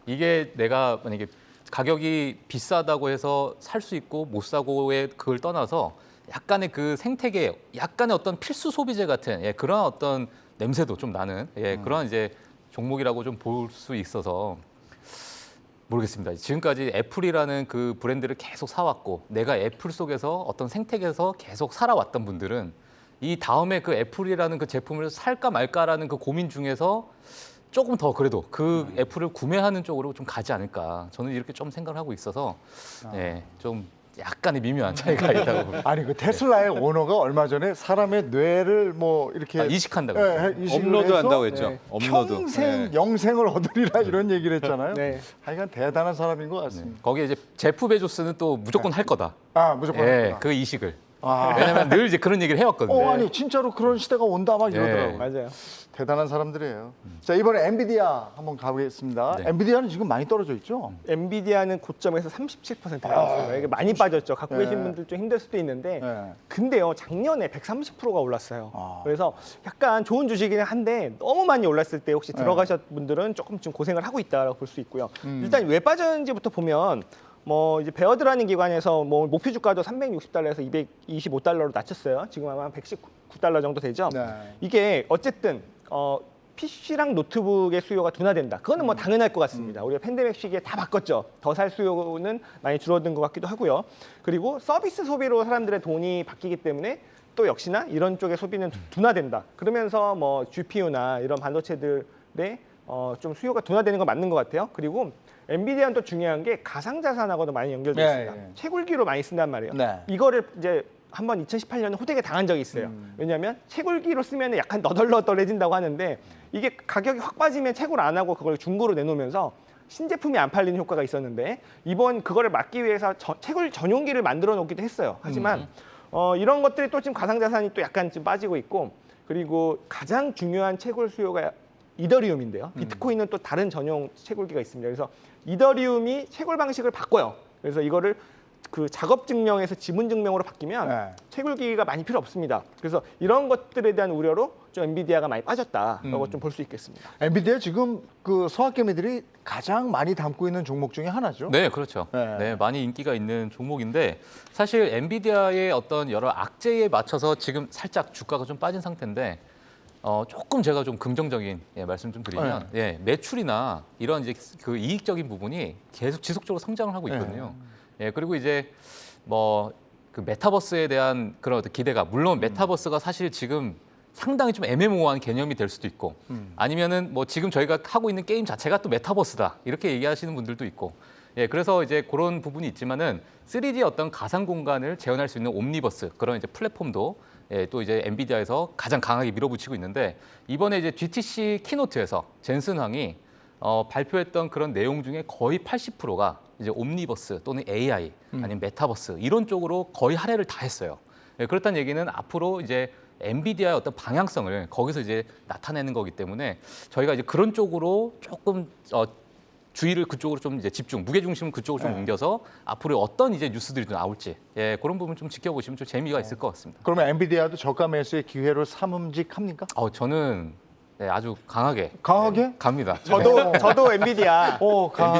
이게 내가 만약에 가격이 비싸다고 해서 살 수 있고 못 사고의 그걸 떠나서 약간의 그 생태계, 약간의 어떤 필수 소비재 같은 그런 어떤 냄새도 좀 나는 그런 이제 종목이라고 좀 볼 수 있어서 모르겠습니다. 지금까지 애플이라는 그 브랜드를 계속 사왔고 내가 애플 속에서 어떤 생태계에서 계속 살아왔던 분들은 이 다음에 그 애플이라는 그 제품을 살까 말까라는 그 고민 중에서 조금 더 그래도 그 애플을 구매하는 쪽으로 좀 가지 않을까. 저는 이렇게 좀 생각을 하고 있어서 좀 약간의 미묘한 차이가 있다고 봅니다. 아니 그 테슬라의 오너가 얼마 전에 사람의 뇌를 뭐 이렇게 이식한다고 예, 했죠. 이식을 업로드 해서 한다고 했죠. 네. 업로드. 평생 네. 영생을 얻으리라 이런 얘기를 했잖아요. 네. 하여간 대단한 사람인 것 같습니다. 거기에 이제 제프 베조스는 또 무조건 할 거다. 아 무조건. 예, 합니다. 그 이식을. 아. 왜냐면 늘 이제 그런 얘기를 해왔거든요. 아니 진짜로 그런 시대가 온다 막 예. 이러더라고요. 맞아요. 대단한 사람들이에요. 자 이번에 엔비디아 한번 가보겠습니다. 네. 엔비디아는 지금 많이 떨어져 있죠. 엔비디아는 고점에서 37%가 나왔어요. 이게 많이 빠졌죠. 갖고 네. 계신 분들 좀 힘들 수도 있는데 네. 근데요 작년에 130%가 올랐어요. 아. 그래서 약간 좋은 주식이긴 한데 너무 많이 올랐을 때 혹시 네. 들어가셨 분들은 조금 좀 고생을 하고 있다라고 볼 수 있고요. 일단 왜 빠졌는지부터 보면 뭐 이제 베어드라는 기관에서 뭐 목표 주가도 360달러에서 225달러로 낮췄어요. 지금 아마 119달러 정도 되죠. 네. 이게 어쨌든 PC랑 노트북의 수요가 둔화된다. 그거는 뭐 당연할 것 같습니다. 우리가 팬데믹 시기에 다 바꿨죠. 더 살 수요는 많이 줄어든 것 같기도 하고요. 그리고 서비스 소비로 사람들의 돈이 바뀌기 때문에 또 역시나 이런 쪽의 소비는 둔화된다. 그러면서 뭐 GPU나 이런 반도체들의 좀 수요가 둔화되는 건 맞는 것 같아요. 그리고 엔비디아는 또 중요한 게 가상자산하고도 많이 연결돼 네, 있습니다. 네. 채굴기로 많이 쓴단 말이에요. 네. 이거를 이제 한번 2018년에 호되게 당한 적이 있어요. 왜냐하면 채굴기로 쓰면 약간 너덜너덜해진다고 하는데 이게 가격이 확 빠지면 채굴 안 하고 그걸 중고로 내놓으면서 신제품이 안 팔리는 효과가 있었는데 이번 그거를 막기 위해서 채굴 전용기를 만들어 놓기도 했어요. 하지만 이런 것들이 또 지금 가상자산이 또 약간 좀 빠지고 있고 그리고 가장 중요한 채굴 수요가 이더리움인데요. 비트코인은 또 다른 전용 채굴기가 있습니다. 그래서 이더리움이 채굴 방식을 바꿔요. 그래서 이거를 그 작업 증명에서 지문 증명으로 바뀌면 네. 채굴기가 많이 필요 없습니다. 그래서 이런 것들에 대한 우려로 좀 엔비디아가 많이 빠졌다라고 좀 볼 수 있겠습니다. 엔비디아 지금 그 성학개미들이 가장 많이 담고 있는 종목 중에 하나죠. 네, 그렇죠. 네. 네, 많이 인기가 있는 종목인데 사실 엔비디아의 어떤 여러 악재에 맞춰서 지금 살짝 주가가 좀 빠진 상태인데 조금 제가 좀 긍정적인 말씀 좀 드리면 매출이나 이런 이제 그 이익적인 부분이 계속 지속적으로 성장을 하고 있거든요. 그리고 이제 뭐 그 메타버스에 대한 그런 어떤 기대가 물론 메타버스가 사실 지금 상당히 좀 애매모호한 개념이 될 수도 있고 아니면은 뭐 지금 저희가 하고 있는 게임 자체가 또 메타버스다 이렇게 얘기하시는 분들도 있고 그래서 이제 그런 부분이 있지만은 3D 어떤 가상 공간을 재현할 수 있는 옴니버스 그런 이제 플랫폼도 또 이제 엔비디아에서 가장 강하게 밀어붙이고 있는데 이번에 이제 GTC 키노트에서 젠슨 황이 발표했던 그런 내용 중에 거의 80%가 이제 옴니버스 또는 AI 아니면 메타버스 이런 쪽으로 거의 할애를 다 했어요. 그렇다는 얘기는 앞으로 이제 엔비디아의 어떤 방향성을 거기서 이제 나타내는 거기 때문에 저희가 이제 그런 쪽으로 조금 주의를 그쪽으로 좀 이제 집중, 무게 중심을 그쪽으로 좀 옮겨서 앞으로 어떤 이제 뉴스들이 좀 나올지 그런 부분 좀 지켜보시면 좀 재미가 있을 것 같습니다. 그러면 엔비디아도 저가 매수의 기회로 삼음직합니까? 저는 아주 강하게 갑니다. 저도 엔비디아 엔비디아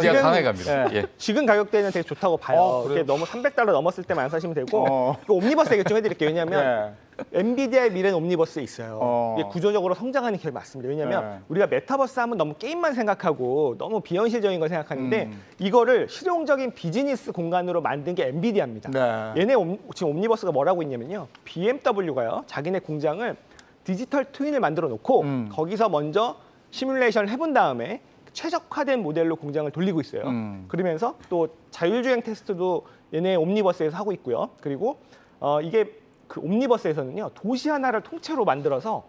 지금- 강하게 갑니다. 네. 지금 가격대는 되게 좋다고 봐요. 그래요? 이렇게 너무 300달러 넘었을 때만 안 사시면 되고 이거 옴니버스 얘기 좀 해드릴게요. 왜냐하면 엔비디아의 미래는 옴니버스에 있어요. 이게 구조적으로 성장하는 기업이 맞습니다. 왜냐하면 우리가 메타버스 하면 너무 게임만 생각하고 너무 비현실적인 걸 생각하는데 이거를 실용적인 비즈니스 공간으로 만든 게 엔비디아입니다. 네. 얘네 지금 옴니버스가 뭐라고 있냐면요. BMW가요. 자기네 공장을 디지털 트윈을 만들어 놓고 거기서 먼저 시뮬레이션을 해본 다음에 최적화된 모델로 공장을 돌리고 있어요. 그러면서 또 자율주행 테스트도 얘네 옴니버스에서 하고 있고요. 그리고 이게 그 옴니버스에서는요. 도시 하나를 통째로 만들어서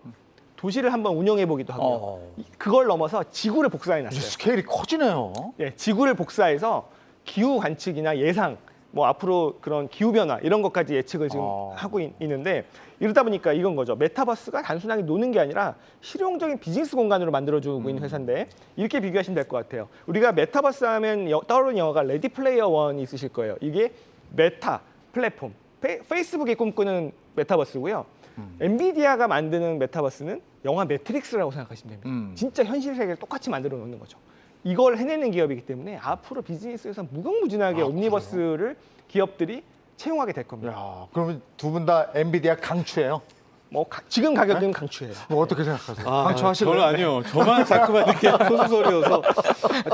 도시를 한번 운영해 보기도 하고요. 그걸 넘어서 지구를 복사해 놨어요. 스케일이 커지네요. 지구를 복사해서 기후 관측이나 예상, 뭐 앞으로 그런 기후 변화 이런 것까지 예측을 지금 하고 있는데 이러다 보니까 이건 거죠. 메타버스가 단순하게 노는 게 아니라 실용적인 비즈니스 공간으로 만들어주고 있는 회사인데 이렇게 비교하시면 될 것 같아요. 우리가 메타버스 하면 떠오르는 영화가 레디 플레이어 원 있으실 거예요. 이게 메타 플랫폼, 페이스북이 꿈꾸는 메타버스고요. 엔비디아가 만드는 메타버스는 영화 매트릭스라고 생각하시면 됩니다. 진짜 현실 세계를 똑같이 만들어 놓는 거죠. 이걸 해내는 기업이기 때문에 앞으로 비즈니스에서 무궁무진하게 옴니버스를 기업들이 채용하게 될 겁니다. 야, 그러면 두 분 다 엔비디아 강추예요? 뭐 지금 가격은 강추예요. 뭐 어떻게 생각하세요? 강추하실래요? 저는 아니요. 저만 자꾸만 이렇게 소수소리여서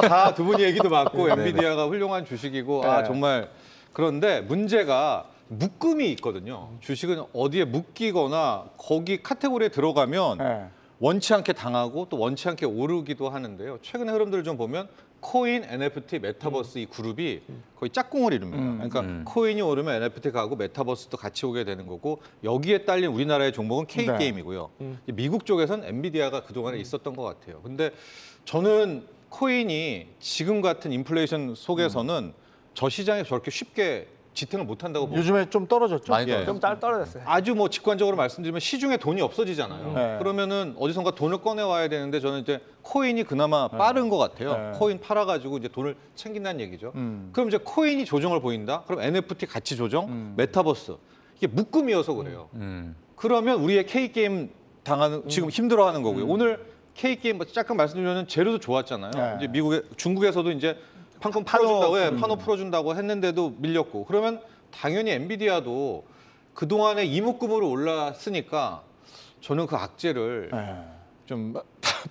다 두 분 얘기도 맞고 엔비디아가 훌륭한 주식이고 정말 그런데 문제가 묶음이 있거든요. 주식은 어디에 묶이거나 거기 카테고리에 들어가면 원치 않게 당하고 또 원치 않게 오르기도 하는데요. 최근의 흐름들을 좀 보면 코인, NFT, 메타버스 이 그룹이 거의 짝꿍을 이룹니다. 그러니까 코인이 오르면 NFT 가고 메타버스도 같이 오게 되는 거고 여기에 딸린 우리나라의 종목은 K게임이고요. 미국 쪽에서는 엔비디아가 그동안에 있었던 것 같아요. 근데 저는 코인이 지금 같은 인플레이션 속에서는 저 시장에 저렇게 쉽게 지탱을 못한다고 봅니다. 요즘에 좀 떨어졌죠? 많이 예. 좀 떨어졌어요. 아주 뭐 직관적으로 말씀드리면 시중에 돈이 없어지잖아요. 네. 그러면은 어디선가 돈을 꺼내 와야 되는데 저는 이제 코인이 그나마 빠른 것 같아요. 네. 코인 팔아가지고 이제 돈을 챙긴다는 얘기죠. 그럼 이제 코인이 조정을 보인다? 그럼 NFT 같이 조정, 메타버스 이게 묶음이어서 그래요. 그러면 우리의 K 게임 당하는 지금 힘들어하는 거고요. 오늘 K 게임 잠깐 말씀드리면 재료도 좋았잖아요. 네. 이제 중국에서도 이제 판권 풀어준다고 판호 풀어준다고 했는데도 밀렸고 그러면 당연히 엔비디아도 그 동안에 이목구물을 올랐으니까 저는 그 악재를 네. 좀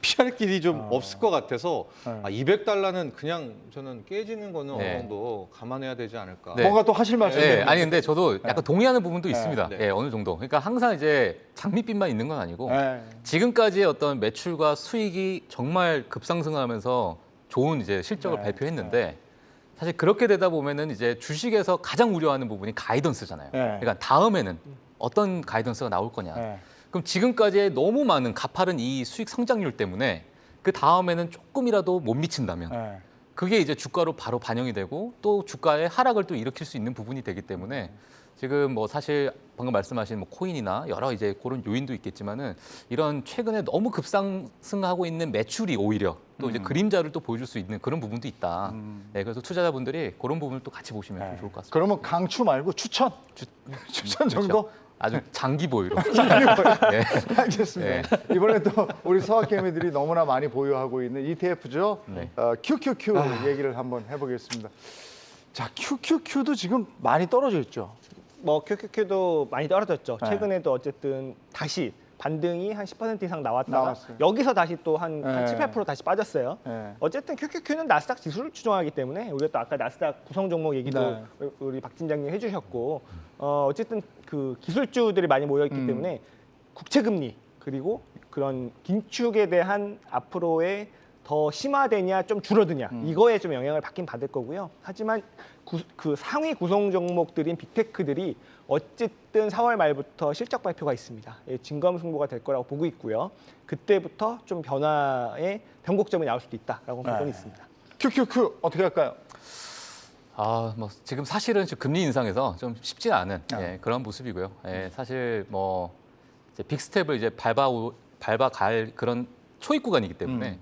피할 길이 좀 없을 것 같아서 네. 200달러는 그냥 저는 깨지는 거는 네. 어느 정도 감안해야 되지 않을까. 네. 뭔가 또 하실 말씀이 네, 있는데. 아니 근데 저도 약간 동의하는 부분도 있습니다. 네. 예, 어느 정도. 그러니까 항상 이제 장밋빛만 있는 건 아니고 네. 지금까지의 어떤 매출과 수익이 정말 급상승하면서 좋은 이제 실적을 네. 발표했는데 사실 그렇게 되다 보면은 이제 주식에서 가장 우려하는 부분이 가이던스잖아요. 네. 그러니까 다음에는 어떤 가이던스가 나올 거냐. 네. 그럼 지금까지의 너무 많은 가파른 이 수익 성장률 때문에 그 다음에는 조금이라도 못 미친다면 네. 그게 이제 주가로 바로 반영이 되고 또 주가의 하락을 또 일으킬 수 있는 부분이 되기 때문에 지금 뭐 사실 방금 말씀하신 뭐 코인이나 여러 이제 그런 요인도 있겠지만은 이런 최근에 너무 급상승하고 있는 매출이 오히려 또 이제 그림자를 또 보여줄 수 있는 그런 부분도 있다. 네, 그래서 투자자분들이 그런 부분을 또 같이 보시면 좀 좋을 것 같습니다. 그러면 강추 말고 추천? 추천 정도? 아주 장기 보유로. 네. 알겠습니다. 이번에 또 우리 서학개미들이 너무나 많이 보유하고 있는 ETF죠. 네. QQQ 얘기를 한번 해보겠습니다. 자, QQQ도 지금 많이 떨어져 있죠. 뭐 QQQ도 많이 떨어졌죠. 네. 최근에도 어쨌든 다시 반등이 한 10% 이상 나왔다가 나왔어요. 여기서 다시 또 한 네. 7, 8% 다시 빠졌어요. 네. 어쨌든 QQQ는 나스닥 지수를 추종하기 때문에 우리가 또 아까 나스닥 구성 종목 얘기도 네. 우리 박 팀장님 해주셨고 어쨌든 그 기술주들이 많이 모여 있기 때문에 국채금리 그리고 그런 긴축에 대한 앞으로의 더 심화되냐 좀 줄어드냐 이거에 좀 영향을 받긴 받을 거고요. 하지만 그 상위 구성 종목들인 빅테크들이 어쨌든 4월 말부터 실적 발표가 있습니다. 예, 진검승부가 될 거라고 보고 있고요. 그때부터 좀 변화의 변곡점이 나올 수도 있다라고 보고 있습니다. QQQ 어떻게 할까요? 아, 뭐 지금 사실은 지금 금리 인상에서 좀 쉽지 않은 예, 그런 모습이고요. 예, 사실 뭐 이제 빅스텝을 이제 밟아갈 그런 초입 구간이기 때문에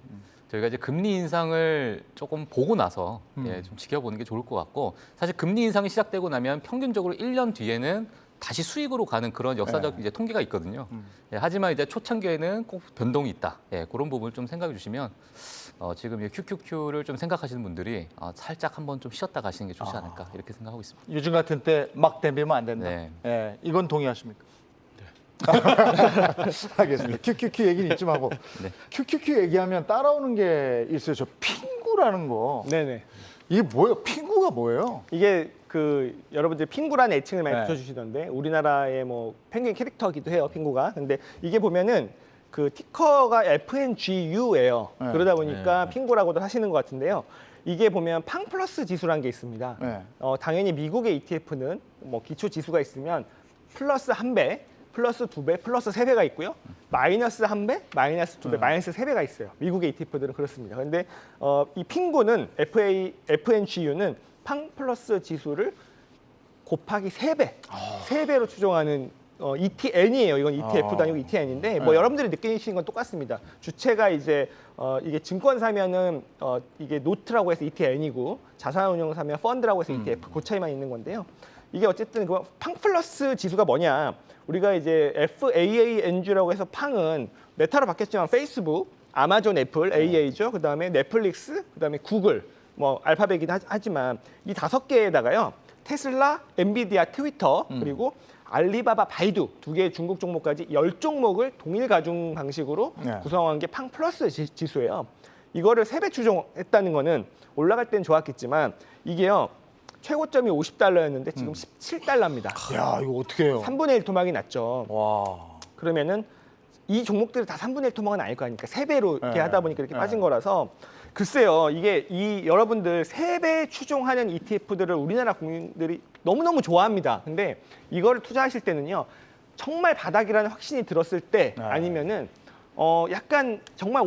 저희가 이제 금리 인상을 조금 보고 나서 예, 좀 지켜보는 게 좋을 것 같고 사실 금리 인상이 시작되고 나면 평균적으로 1년 뒤에는 다시 수익으로 가는 그런 역사적 이제 통계가 있거든요. 예, 하지만 이제 초창기에는 꼭 변동이 있다. 예, 그런 부분을 좀 생각해 주시면 지금 이 QQQ를 좀 생각하시는 분들이 살짝 한번 좀 쉬었다 가시는 게 좋지 않을까 이렇게 생각하고 있습니다. 요즘 같은 때 막 댐비면 안 된다. 네. 예, 이건 동의하십니까? 알겠습니다. QQQ 얘기는 이쯤 하고 네. QQQ 얘기하면 따라오는 게 있어요. 저 핑구라는 거. 네네. 이게 뭐예요? 핑구가 뭐예요? 이게 그 여러분들 핑구라는 애칭을 많이 네. 붙여주시던데 우리나라의 뭐 펭귄 캐릭터기도 해요, 핑구가. 근데 이게 보면은 그 티커가 FNGU예요. 네. 그러다 보니까 핑구라고도 하시는 것 같은데요. 이게 보면 팡플러스 지수라는 게 있습니다. 네. 당연히 미국의 ETF는 뭐 기초 지수가 있으면 플러스 1배, 플러스 2배, 플러스 3배가 있고요. 마이너스 1배, 마이너스 2배, 마이너스 3배가 있어요. 미국의 ETF들은 그렇습니다. 그런데 이 핑구는 FNGU는 팡플러스 지수를 곱하기 3배, 3배로 추정하는 ETN이에요. 이건 ETF도 아니고 ETN인데 뭐 여러분들이 느끼시는 건 똑같습니다. 주체가 이제 이게 증권 사면은 이게 노트라고 해서 ETN이고 자산운용 사면 펀드라고 해서 ETF 그 차이만 있는 건데요. 이게 어쨌든 그 팡플러스 지수가 뭐냐? 우리가 이제 FAANG라고 해서 팡은 메타로 바뀌었지만 페이스북, 아마존, 애플, AA죠. 그다음에 넷플릭스, 그다음에 구글, 뭐 알파벳이긴 하지만 이 5개에다가요. 테슬라, 엔비디아, 트위터 그리고 알리바바, 바이두 2개의 중국 종목까지 10종목을 동일 가중 방식으로 네. 구성한 게 팡플러스 지수예요. 이거를 3배 추종했다는 거는 올라갈 땐 좋았겠지만 이게요. 최고점이 $50였는데 지금 $17입니다. 야, 이거 어떻게 해요? 3분의 1 토막이 났죠. 와. 그러면은 이 종목들이 다 3분의 1 토막은 아닐 거 아닙니까? 3배로 이렇게 네. 하다 보니까 이렇게 네. 빠진 거라서 글쎄요. 이게 여러분들 3배 추종하는 ETF들을 우리나라 국민들이 너무너무 좋아합니다. 근데 이거를 투자하실 때는요. 정말 바닥이라는 확신이 들었을 때 네. 아니면은 약간 정말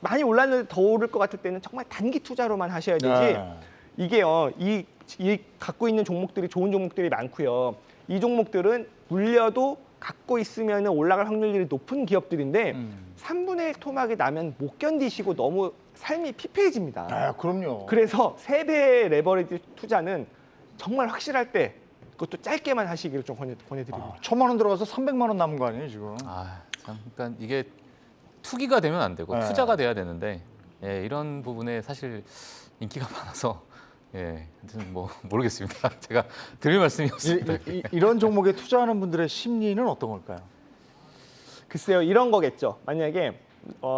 많이 올랐는데 더 오를 것 같을 때는 정말 단기 투자로만 하셔야 되지. 네. 이게요. 이 갖고 있는 종목들이 좋은 종목들이 많고요. 이 종목들은 물려도 갖고 있으면 올라갈 확률이 높은 기업들인데 3분의 1 토막이 나면 못 견디시고 너무 삶이 피폐해집니다. 아, 그럼요. 그래서 3배의 레버리지 투자는 정말 확실할 때 그것도 짧게만 하시기를 좀 권해드립니다. 1,000만 원 들어가서 300만 원 남은 거 아니에요 지금? 아, 참, 그러니까 이게 투기가 되면 안 되고 네. 투자가 돼야 되는데 예, 이런 부분에 사실 인기가 많아서 예, 하여튼 뭐 모르겠습니다. 제가 드릴 말씀이 없습니다. 이런 종목에 투자하는 분들의 심리는 어떤 걸까요? 글쎄요, 이런 거겠죠. 만약에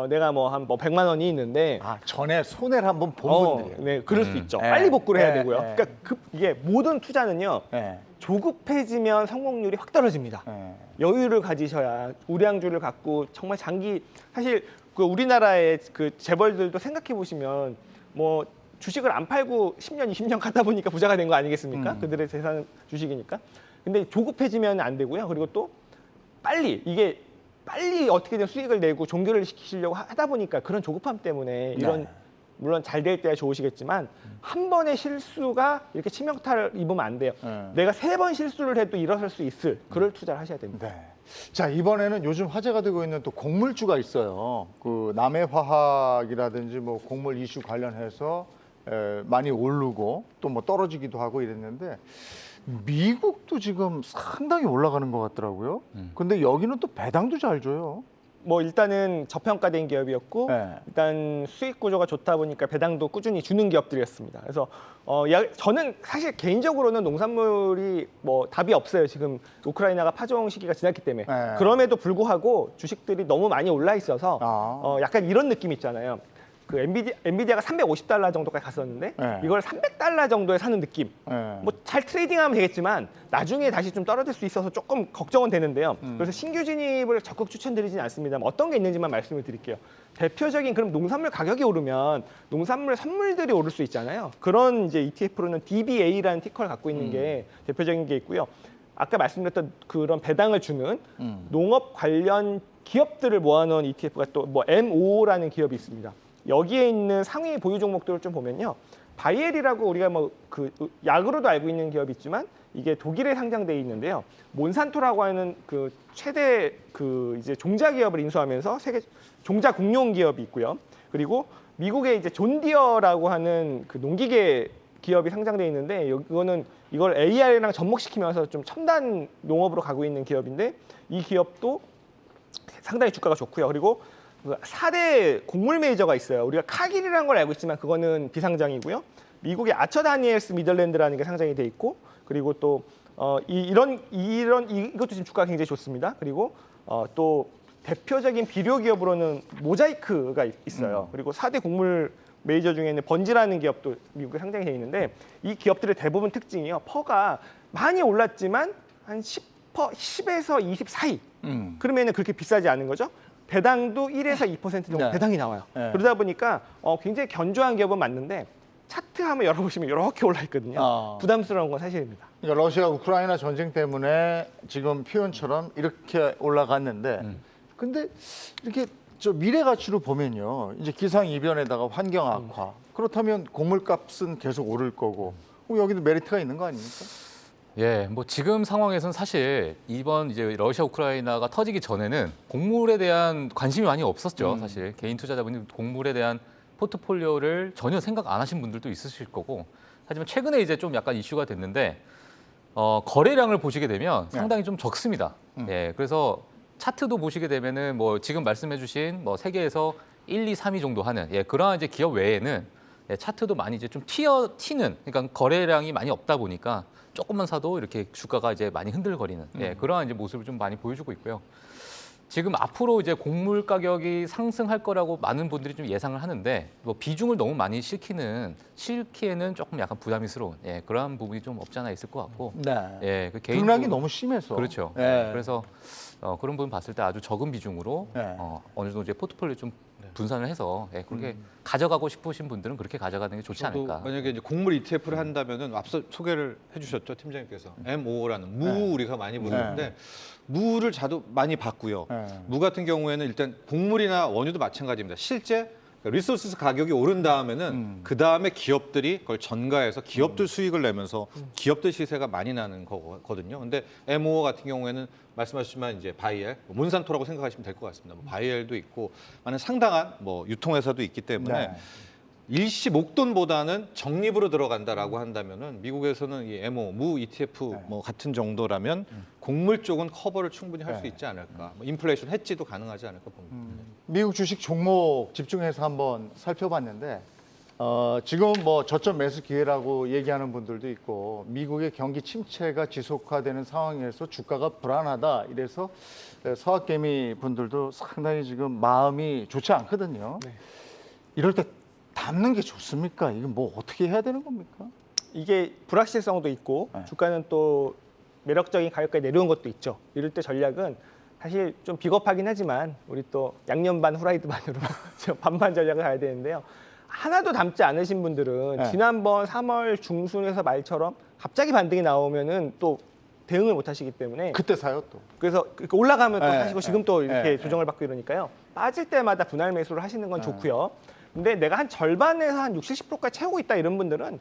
내가 뭐 한 100만 원이 있는데 전에 손해를 한번 본 분들이에요. 네, 그럴 수 있죠. 네. 빨리 복구를 해야 네, 되고요. 네. 그러니까 이게 모든 투자는요. 네. 조급해지면 성공률이 확 떨어집니다. 네. 여유를 가지셔야 우량주를 갖고 정말 장기 사실 그 우리나라의 그 재벌들도 생각해 보시면 뭐 주식을 안 팔고 10년, 20년 갖다 보니까 부자가 된 거 아니겠습니까? 그들의 재산 주식이니까. 근데 조급해지면 안 되고요. 그리고 또 빨리 어떻게든 수익을 내고 종결을 시키시려고 하다 보니까 그런 조급함 때문에 이런 네. 물론 잘 될 때야 좋으시겠지만 한 번의 실수가 이렇게 치명타를 입으면 안 돼요. 네. 내가 3번 실수를 해도 일어설 수 있을 그럴 투자를 하셔야 됩니다. 네. 자, 이번에는 요즘 화제가 되고 있는 또 곡물주가 있어요. 그 남해화학이라든지 뭐 곡물 이슈 관련해서 많이 오르고 또 뭐 떨어지기도 하고 이랬는데 미국도 지금 상당히 올라가는 것 같더라고요. 근데 여기는 또 배당도 잘 줘요. 뭐 일단은 저평가된 기업이었고 네. 일단 수익 구조가 좋다 보니까 배당도 꾸준히 주는 기업들이었습니다. 그래서 저는 사실 개인적으로는 농산물이 뭐 답이 없어요. 지금 우크라이나가 파종 시기가 지났기 때문에 네. 그럼에도 불구하고 주식들이 너무 많이 올라 있어서 약간 이런 느낌 있잖아요. 그 엔비디아가 $350 정도까지 갔었는데 네. 이걸 $300 정도에 사는 느낌. 네. 뭐 잘 트레이딩하면 되겠지만 나중에 다시 좀 떨어질 수 있어서 조금 걱정은 되는데요. 그래서 신규 진입을 적극 추천드리지는 않습니다만 어떤 게 있는지만 말씀을 드릴게요. 대표적인 그럼 농산물 가격이 오르면 농산물 선물들이 오를 수 있잖아요. 그런 이제 ETF로는 DBA라는 티커를 갖고 있는 게 대표적인 게 있고요. 아까 말씀드렸던 그런 배당을 주는 농업 관련 기업들을 모아놓은 ETF가 또 뭐 MO라는 기업이 있습니다. 여기에 있는 상위 보유 종목들을 좀 보면요. 바이엘이라고 우리가 뭐 그 약으로도 알고 있는 기업이 있지만 이게 독일에 상장돼 있는데요. 몬산토라고 하는 그 최대 그 이제 종자 기업을 인수하면서 세계 종자 공룡 기업이 있고요. 그리고 미국에 이제 존디어라고 하는 그 농기계 기업이 상장돼 있는데 이걸 AI랑 접목시키면서 좀 첨단 농업으로 가고 있는 기업인데 이 기업도 상당히 주가가 좋고요. 그리고 4대 곡물 메이저가 있어요. 우리가 카길이라는 걸 알고 있지만 그거는 비상장이고요. 미국의 아처 다니엘스 미들랜드라는 게 상장이 돼 있고 그리고 또 이것도 지금 주가가 굉장히 좋습니다. 그리고 또 대표적인 비료 기업으로는 모자이크가 있어요. 그리고 4대 곡물 메이저 중에는 번지라는 기업도 미국에 상장이 돼 있는데 이 기업들의 대부분 특징이요. 퍼가 많이 올랐지만 한 10에서 20 사이. 그러면은 그렇게 비싸지 않은 거죠. 배당도 1에서 2% 정도 네. 배당이 나와요. 네. 그러다 보니까 굉장히 견조한 기업은 맞는데 차트 한번 열어보시면 이렇게 올라 있거든요. 부담스러운 건 사실입니다. 그러니까 러시아 우크라이나 전쟁 때문에 지금 표현처럼 이렇게 올라갔는데 근데 이렇게 저 미래 가치로 보면요. 이제 기상 이변에다가 환경 악화. 그렇다면 곡물값은 계속 오를 거고. 여기도 메리트가 있는 거 아닙니까? 예, 뭐 지금 상황에서는 사실 이번 이제 러시아 우크라이나가 터지기 전에는 곡물에 대한 관심이 많이 없었죠. 사실 개인 투자자분이 곡물에 대한 포트폴리오를 전혀 생각 안 하신 분들도 있으실 거고. 하지만 최근에 이제 좀 약간 이슈가 됐는데 거래량을 보시게 되면 상당히 좀 적습니다. 예, 그래서 차트도 보시게 되면은 뭐 지금 말씀해주신 뭐 세계에서 1, 2, 3위 정도 하는 그러한 이제 기업 외에는 차트도 많이 이제 좀 튀는 그러니까 거래량이 많이 없다 보니까 조금만 사도 이렇게 주가가 이제 많이 흔들거리는 그러한 이제 모습을 좀 많이 보여주고 있고요. 지금 앞으로 이제 곡물 가격이 상승할 거라고 많은 분들이 좀 예상을 하는데 뭐 비중을 너무 많이 실기에는 조금 약간 부담스러운 그러한 부분이 좀 없지 않아 있을 것 같고 네. 그 등락이 너무 심해서. 그렇죠. 네. 그래서 그런 부분 봤을 때 아주 적은 비중으로 네. 어느 정도 이제 포트폴리오 좀 분산을 해서 그렇게 가져가고 싶으신 분들은 그렇게 가져가는 게 좋지 저도 않을까. 만약에 이제 곡물 ETF를 한다면은 앞서 소개를 해주셨죠 팀장님께서 MO라는 무 네. 우리가 많이 보는데 무를 자도 많이 봤고요. 네. 무 같은 경우에는 일단 곡물이나 원유도 마찬가지입니다. 실제 리소스 가격이 오른 다음에는 그 다음에 기업들이 그걸 전가해서 기업들 수익을 내면서 기업들 시세가 많이 나는 거거든요. 근데 MO 같은 경우에는 말씀하셨지만 이제 바이엘, 몬산토라고 생각하시면 될 것 같습니다. 뭐 바이엘도 있고 많은 상당한 뭐 유통회사도 있기 때문에 네. 일시 목돈보다는 적립으로 들어간다라고 한다면은 미국에서는 이 MO, 무 ETF 뭐 같은 정도라면 곡물 쪽은 커버를 충분히 할 수 있지 않을까. 뭐 인플레이션 해지도 가능하지 않을까 봅니다. 미국 주식 종목 집중해서 한번 살펴봤는데 지금 뭐 저점 매수 기회라고 얘기하는 분들도 있고 미국의 경기 침체가 지속화되는 상황에서 주가가 불안하다 이래서 서학개미 분들도 상당히 지금 마음이 좋지 않거든요. 네. 이럴 때 담는 게 좋습니까? 이게 뭐 어떻게 해야 되는 겁니까? 이게 불확실성도 있고 네. 주가는 또 매력적인 가격까지 내려온 것도 있죠. 이럴 때 전략은 사실 좀 비겁하긴 하지만 우리 또 양념 반 후라이드 반으로 반반 전략을 가야 되는데요. 하나도 담지 않으신 분들은 네. 지난번 3월 중순에서 말처럼 갑자기 반등이 나오면은 또 대응을 못 하시기 때문에 그때 사요 또. 그래서 올라가면 또 네, 하시고 지금 또 이렇게 네, 조정을 받고 이러니까요. 빠질 때마다 분할 매수를 하시는 건 좋고요. 근데 내가 한 절반에서 한 60, 70%까지 채우고 있다 이런 분들은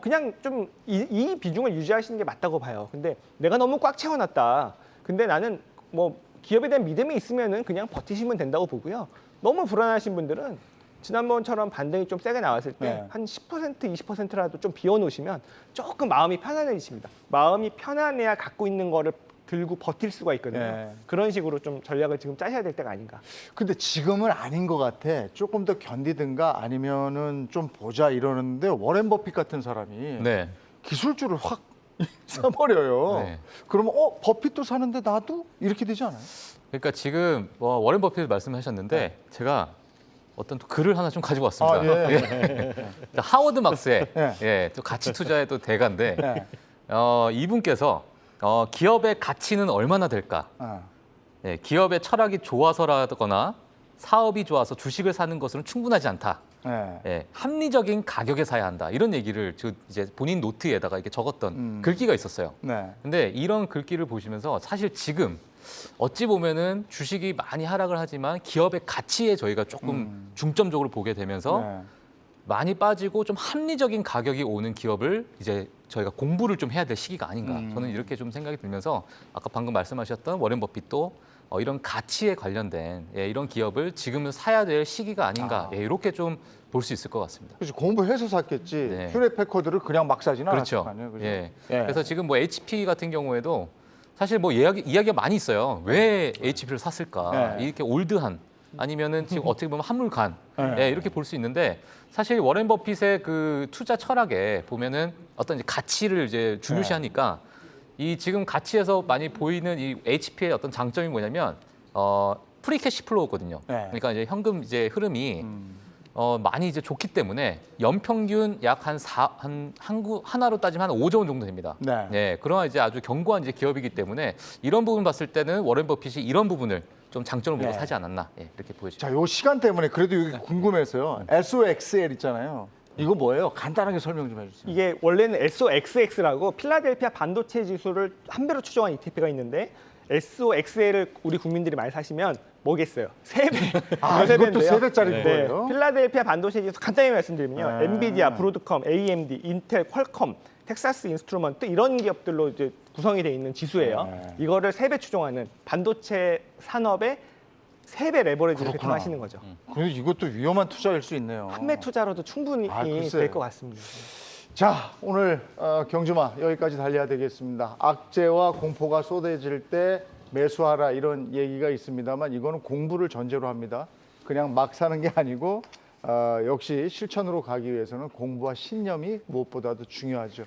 그냥 좀 이 비중을 유지하시는 게 맞다고 봐요. 근데 내가 너무 꽉 채워놨다. 근데 나는 뭐 기업에 대한 믿음이 있으면은 그냥 버티시면 된다고 보고요. 너무 불안하신 분들은 지난번처럼 반등이 좀 세게 나왔을 때 한 10%, 20%라도 좀 비워놓으시면 조금 마음이 편안해지십니다. 마음이 편안해야 갖고 있는 거를 들고 버틸 수가 있거든요. 네. 그런 식으로 좀 전략을 지금 짜셔야 될 때가 아닌가. 근데 지금은 아닌 것 같아. 조금 더 견디든가 아니면은 좀 보자 이러는데 워렌 버핏 같은 사람이 네. 기술주를 확 사버려요. 네. 그러면 버핏도 사는데 나도 이렇게 되지 않아요? 그러니까 지금 워렌 버핏 말씀하셨는데 제가 어떤 또 글을 하나 좀 가지고 왔습니다. 예. 하워드 막스의 예. 또 가치 투자의 또 대가인데 네. 이분께서 기업의 가치는 얼마나 될까? 기업의 철학이 좋아서라거나 사업이 좋아서 주식을 사는 것으로는 충분하지 않다. 합리적인 가격에 사야 한다. 이런 얘기를 이제 본인 노트에다가 이렇게 적었던 글귀가 있었어요. 네. 근데 이런 글귀를 보시면서 사실 지금 어찌 보면은 주식이 많이 하락을 하지만 기업의 가치에 저희가 조금 중점적으로 보게 되면서 네. 많이 빠지고 좀 합리적인 가격이 오는 기업을 이제 저희가 공부를 좀 해야 될 시기가 아닌가. 저는 이렇게 좀 생각이 들면서 아까 방금 말씀하셨던 워렌 버핏도 이런 가치에 관련된 이런 기업을 지금은 사야 될 시기가 아닌가. 이렇게 좀 볼 수 있을 것 같습니다. 그렇지 공부해서 샀겠지. 네. 휴렛 패커드를 그냥 막 사지는 그렇죠. 않았을 거 아니에요. 그죠? 예. 예. 그래서 지금 뭐 HP 같은 경우에도 사실 뭐 이야기가 많이 있어요. 왜 HP를 샀을까? 네. 이렇게 올드한 아니면은 지금 어떻게 보면 한물간 네. 이렇게 볼 수 있는데 사실 워렌 버핏의 그 투자 철학에 보면은 어떤 이제 가치를 이제 중요시하니까 이 지금 가치에서 많이 보이는 이 HP의 어떤 장점이 뭐냐면 프리캐시 플로우거든요. 네. 그러니까 이제 현금 이제 흐름이 많이 이제 좋기 때문에 연평균 약 하나로 따지면 한 5조 원 정도 됩니다. 네. 그러한 이제 아주 견고한 이제 기업이기 때문에 이런 부분 봤을 때는 워렌 버핏이 이런 부분을 좀 장점을 보고 네. 사지 않았나 이렇게 보여집니다. 자, 요 시간 때문에 그래도 이게 궁금해서요. SOXL 있잖아요. 이거 뭐예요? 간단하게 설명 좀 해주세요. 이게 원래는 SOXX라고 필라델피아 반도체 지수를 한 배로 추정한 ETF가 있는데 SOXL을 우리 국민들이 많이 사시면 뭐겠어요? 3배. 이것도 3배짜리인 네. 거예요? 필라델피아 반도체 지수 간단히 말씀드리면요. 네. 엔비디아, 브로드컴, AMD, 인텔, 퀄컴, 텍사스 인스트루먼트 이런 기업들로 이제 구성이 돼 있는 지수예요. 네. 이거를 3배 추정하는 반도체 산업의 3배 레버리지를 그렇구나. 하시는 거죠. 그래도 이것도 위험한 투자일 수 있네요. 판매 투자로도 충분히 글쎄. 될 것 같습니다. 자, 오늘 경주마 여기까지 달려야 되겠습니다. 악재와 공포가 쏟아질 때 매수하라 이런 얘기가 있습니다만 이거는 공부를 전제로 합니다. 그냥 막 사는 게 아니고 역시 실천으로 가기 위해서는 공부와 신념이 무엇보다도 중요하죠.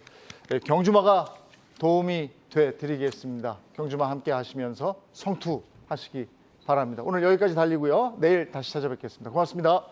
네, 경주마가 도움이 돼 드리겠습니다. 경주마 함께 하시면서 성투하시기 바랍니다. 오늘 여기까지 달리고요. 내일 다시 찾아뵙겠습니다. 고맙습니다.